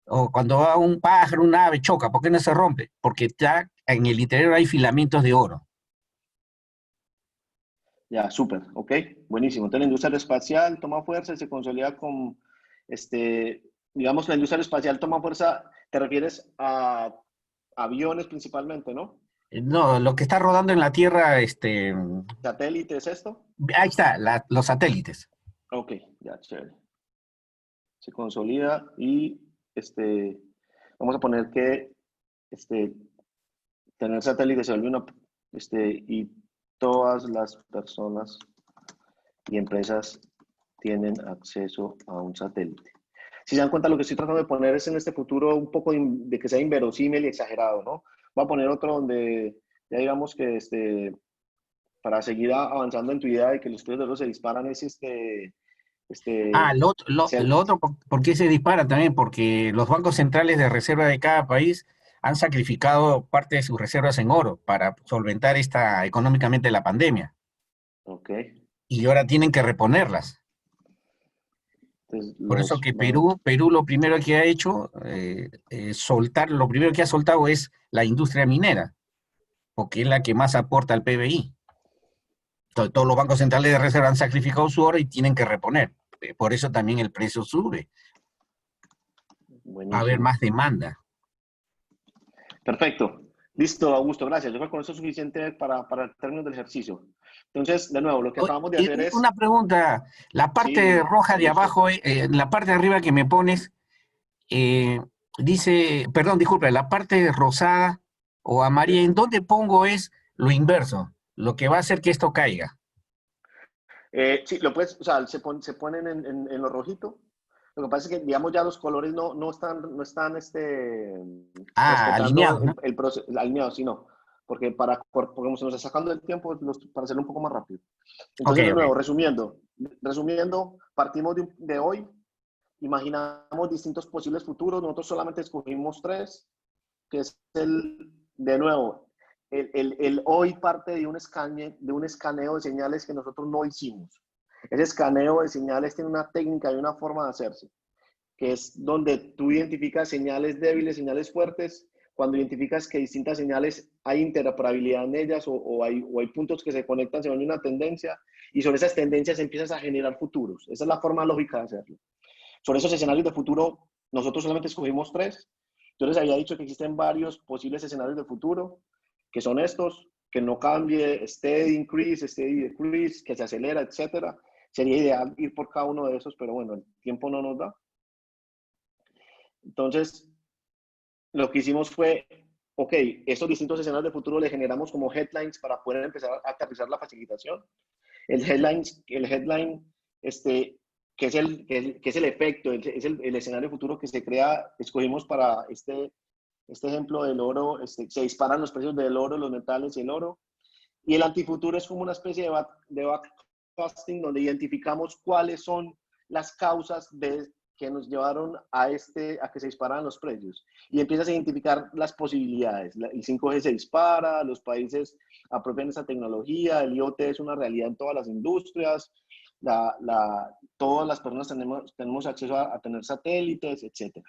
O cuando va un pájaro, un ave, choca, ¿por qué no se rompe? Porque ya en el interior hay filamentos de oro. Ya, súper, ok, buenísimo. Entonces la industria aeroespacial toma fuerza y se consolida con, este, digamos, la industria aeroespacial toma fuerza, te refieres a aviones principalmente, ¿no? No, lo que está rodando en la Tierra, ¿Satélites esto? ahí está, los satélites. Ok, ya, chévere. Se consolida y, vamos a poner que, este, tener satélites se vuelve y todas las personas y empresas tienen acceso a un satélite. Si se dan cuenta, lo que estoy tratando de poner es en este futuro un poco de que sea inverosímil y exagerado, ¿no? Voy a poner otro donde ya digamos que para seguir avanzando en tu idea de que los precios de oro se disparan es este, Lo otro, ¿por qué se dispara también? Porque los bancos centrales de reserva de cada país han sacrificado parte de sus reservas en oro para solventar económicamente la pandemia. ok, Y ahora tienen que reponerlas. entonces Por eso los que bancos, Perú lo primero que ha hecho, lo primero que ha soltado es la industria minera, porque es la que más aporta al PBI. Todos los bancos centrales de reserva han sacrificado su oro y tienen que reponer. Por eso también el precio sube. Va a haber buenísimo. más demanda. Perfecto. Listo, Augusto, gracias. Yo creo que con eso es suficiente para el término del ejercicio. Entonces, de nuevo, lo que acabamos de hacer Una es, pregunta, la parte sí, roja con de gusto. abajo, la parte de arriba que me pones, dice, perdón, disculpe, la parte rosada o amarilla, ¿Sí? ¿en dónde pongo es lo inverso? Lo que va a hacer que esto caiga. Sí, lo puedes, o sea, se ponen en lo rojito. Lo que pasa es que, digamos, ya los colores no están Ah, respetando alineados, ¿no? el proceso, alineados, sino. porque como se nos está sacando el tiempo, para hacerlo un poco más rápido. Entonces, Ok, de ok. nuevo, resumiendo, partimos de hoy, imaginamos distintos posibles futuros, nosotros solamente escogimos 3, que es de nuevo, el hoy parte de un escaneo de señales que nosotros no hicimos. Ese escaneo de señales tiene una técnica y una forma de hacerse, que es donde tú identificas señales débiles, señales fuertes, cuando identificas que distintas señales hay interoperabilidad en ellas o hay puntos que se conectan según una tendencia, y sobre esas tendencias empiezas a generar futuros. Esa es la forma lógica de hacerlo. Sobre esos escenarios de futuro, nosotros solamente escogimos 3. Yo les había dicho que existen varios posibles escenarios de futuro, que son estos, que no cambie, steady increase, steady decrease, que se acelera, etcétera. Sería ideal ir por cada uno de esos, pero bueno, el tiempo no nos da. Entonces, lo que hicimos fue, ok, estos distintos escenarios de futuro le generamos como headlines para poder empezar a aterrizar la facilitación. El headline, que es el efecto, es el escenario futuro que se crea, escogimos para este ejemplo del oro, se disparan los precios del oro, los metales y el oro. Y el antifuturo es como una especie de backcasting donde identificamos cuáles son las causas que nos llevaron a que se disparan los precios. Y empiezas a identificar las posibilidades. El 5G se dispara, los países apropian esa tecnología, el IoT es una realidad en todas las industrias, todas las personas tenemos acceso a tener satélites, etc.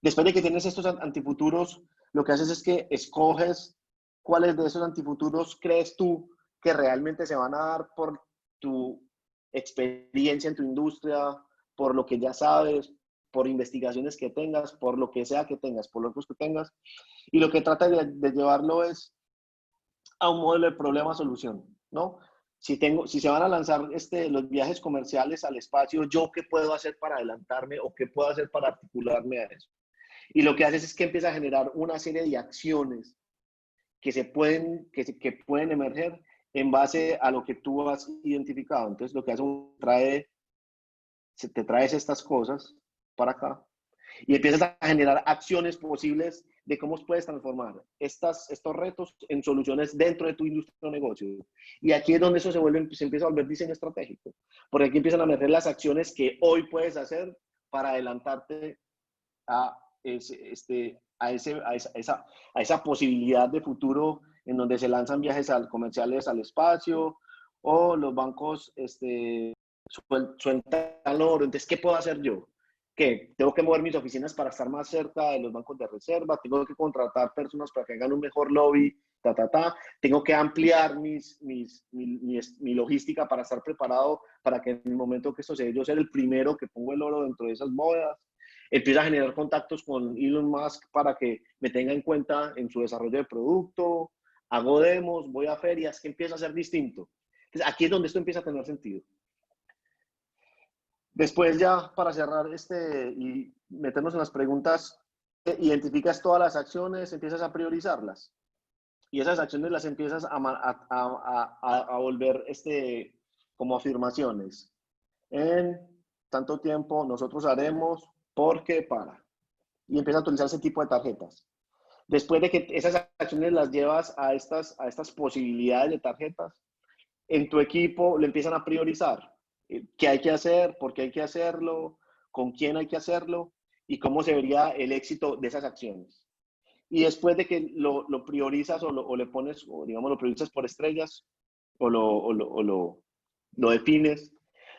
Después de que tienes estos antifuturos, lo que haces es que escoges cuáles de esos antifuturos crees tú que realmente se van a dar por tu experiencia en tu industria, por lo que ya sabes, por investigaciones que tengas, por lo que sea que tengas, por logros que tengas. Y lo que trata de llevarlo es a un modelo de problema-solución, ¿no? Si se van a lanzar los viajes comerciales al espacio, ¿yo qué puedo hacer para adelantarme o qué puedo hacer para articularme a eso? Y lo que haces es que empieza a generar una serie de acciones que pueden emerger en base a lo que tú has identificado. Entonces, lo que hace te traes estas cosas para acá y empiezas a generar acciones posibles de cómo puedes transformar estos retos en soluciones dentro de tu industria o negocio. Y aquí es donde eso se empieza a volver diseño estratégico, porque aquí empiezan a emerger las acciones que hoy puedes hacer para adelantarte a esa posibilidad de futuro en donde se lanzan viajes comerciales al espacio o los bancos sueltan oro. Entonces, ¿qué puedo hacer yo? ¿Qué? Tengo que mover mis oficinas para estar más cerca de los bancos de reserva, tengo que contratar personas para que hagan un mejor lobby, tengo que ampliar mi logística para estar preparado para que en el momento que esto se dé, yo ser el primero que pongo el oro dentro de esas bóvedas. Empiezo a generar contactos con Elon Musk para que me tenga en cuenta en su desarrollo de producto, hago demos, voy a ferias, que empieza a ser distinto. Entonces, aquí es donde esto empieza a tener sentido. Después ya, para cerrar y meternos en las preguntas, identificas todas las acciones, empiezas a priorizarlas. Y esas acciones las empiezas a volver como afirmaciones. En tanto tiempo nosotros haremos, porque para. Y empieza a utilizar ese tipo de tarjetas. Después de que esas acciones las llevas a estas posibilidades de tarjetas, en tu equipo lo empiezan a priorizar. ¿Qué hay que hacer? ¿Por qué hay que hacerlo? ¿Con quién hay que hacerlo? Y cómo se vería el éxito de esas acciones. Y después de que lo priorizas o le pones, o digamos, lo priorizas por estrellas o lo defines,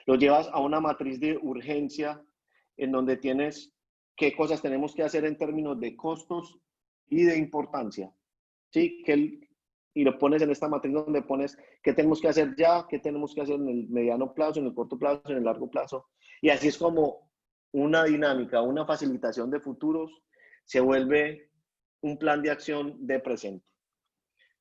lo llevas a una matriz de urgencia en donde tienes qué cosas tenemos que hacer en términos de costos y de importancia. ¿Sí? Y lo pones en esta matriz donde pones qué tenemos que hacer ya, qué tenemos que hacer en el mediano plazo, en el corto plazo, en el largo plazo. Y así es como una dinámica, una facilitación de futuros se vuelve un plan de acción de presente.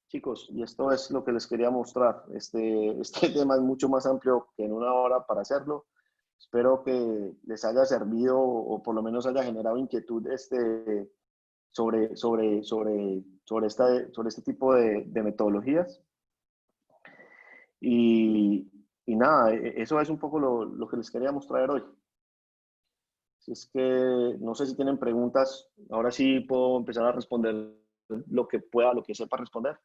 Chicos, y esto es lo que les quería mostrar. Este tema es mucho más amplio que en una hora para hacerlo. Espero que les haya servido o por lo menos haya generado inquietud sobre este tipo de metodologías. Y nada, eso es un poco lo que les quería mostrar hoy. Si es que no sé si tienen preguntas, ahora sí puedo empezar a responder lo que pueda, lo que sepa responder.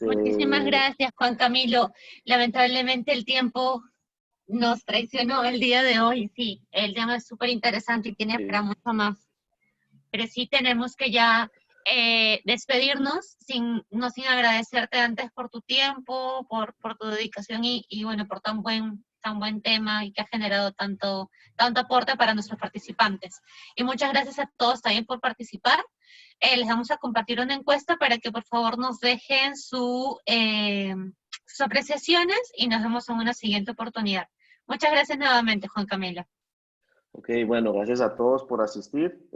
Muchísimas gracias, Juan Camilo. Lamentablemente el tiempo nos traicionó el día de hoy. Sí, el tema es súper interesante y tiene para mucho más. Pero sí tenemos que ya despedirnos, no sin agradecerte antes por tu tiempo, por tu dedicación y bueno, por tan buen tema y que ha generado tanto aporte para nuestros participantes. Y muchas gracias a todos también por participar. Les vamos a compartir una encuesta para que por favor nos dejen sus apreciaciones y nos vemos en una siguiente oportunidad. Muchas gracias nuevamente, Juan Camilo. Ok, bueno, gracias a todos por asistir.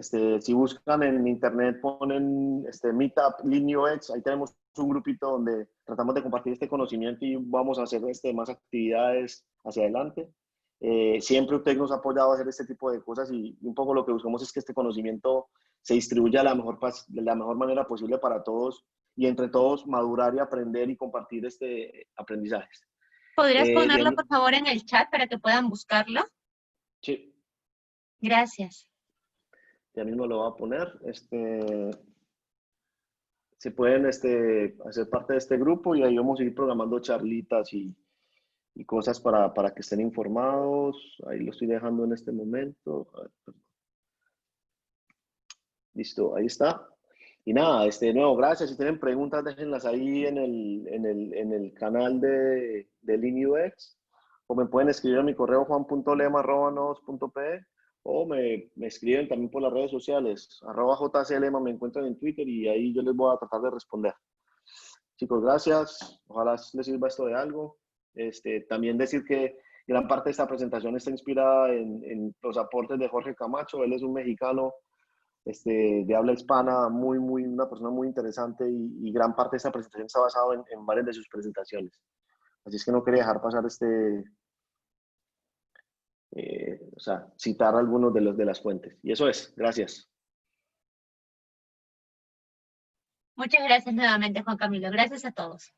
Si buscan en internet, ponen Meetup LeanUX, ahí tenemos un grupito donde tratamos de compartir este conocimiento y vamos a hacer más actividades hacia adelante. Siempre UTEC nos ha apoyado a hacer este tipo de cosas y un poco lo que buscamos es que este conocimiento se distribuya de la mejor manera posible para todos y entre todos madurar y aprender y compartir aprendizajes. ¿Podrías ponerlo, por favor, en el chat para que puedan buscarlo? Sí. Gracias. Ya mismo lo voy a poner. Se pueden hacer parte de este grupo y ahí vamos a ir programando charlitas y cosas para que estén informados. Ahí lo estoy dejando en este momento. Listo, ahí está. Y nada, de nuevo, gracias. Si tienen preguntas, déjenlas ahí en el canal de LeanUX, o me pueden escribir a mi correo juan.lema@nodos.pe, o me escriben también por las redes sociales, @jclema, me encuentran en Twitter y ahí yo les voy a tratar de responder. Chicos, gracias. Ojalá les sirva esto de algo. También decir que gran parte de esta presentación está inspirada en los aportes de Jorge Camacho. Él es un mexicano de habla hispana, una persona muy interesante y gran parte de esta presentación está basada en varias de sus presentaciones. Así es que no quería dejar pasar citar algunos de las fuentes. Y eso es. Gracias. Muchas gracias nuevamente, Juan Camilo. Gracias a todos.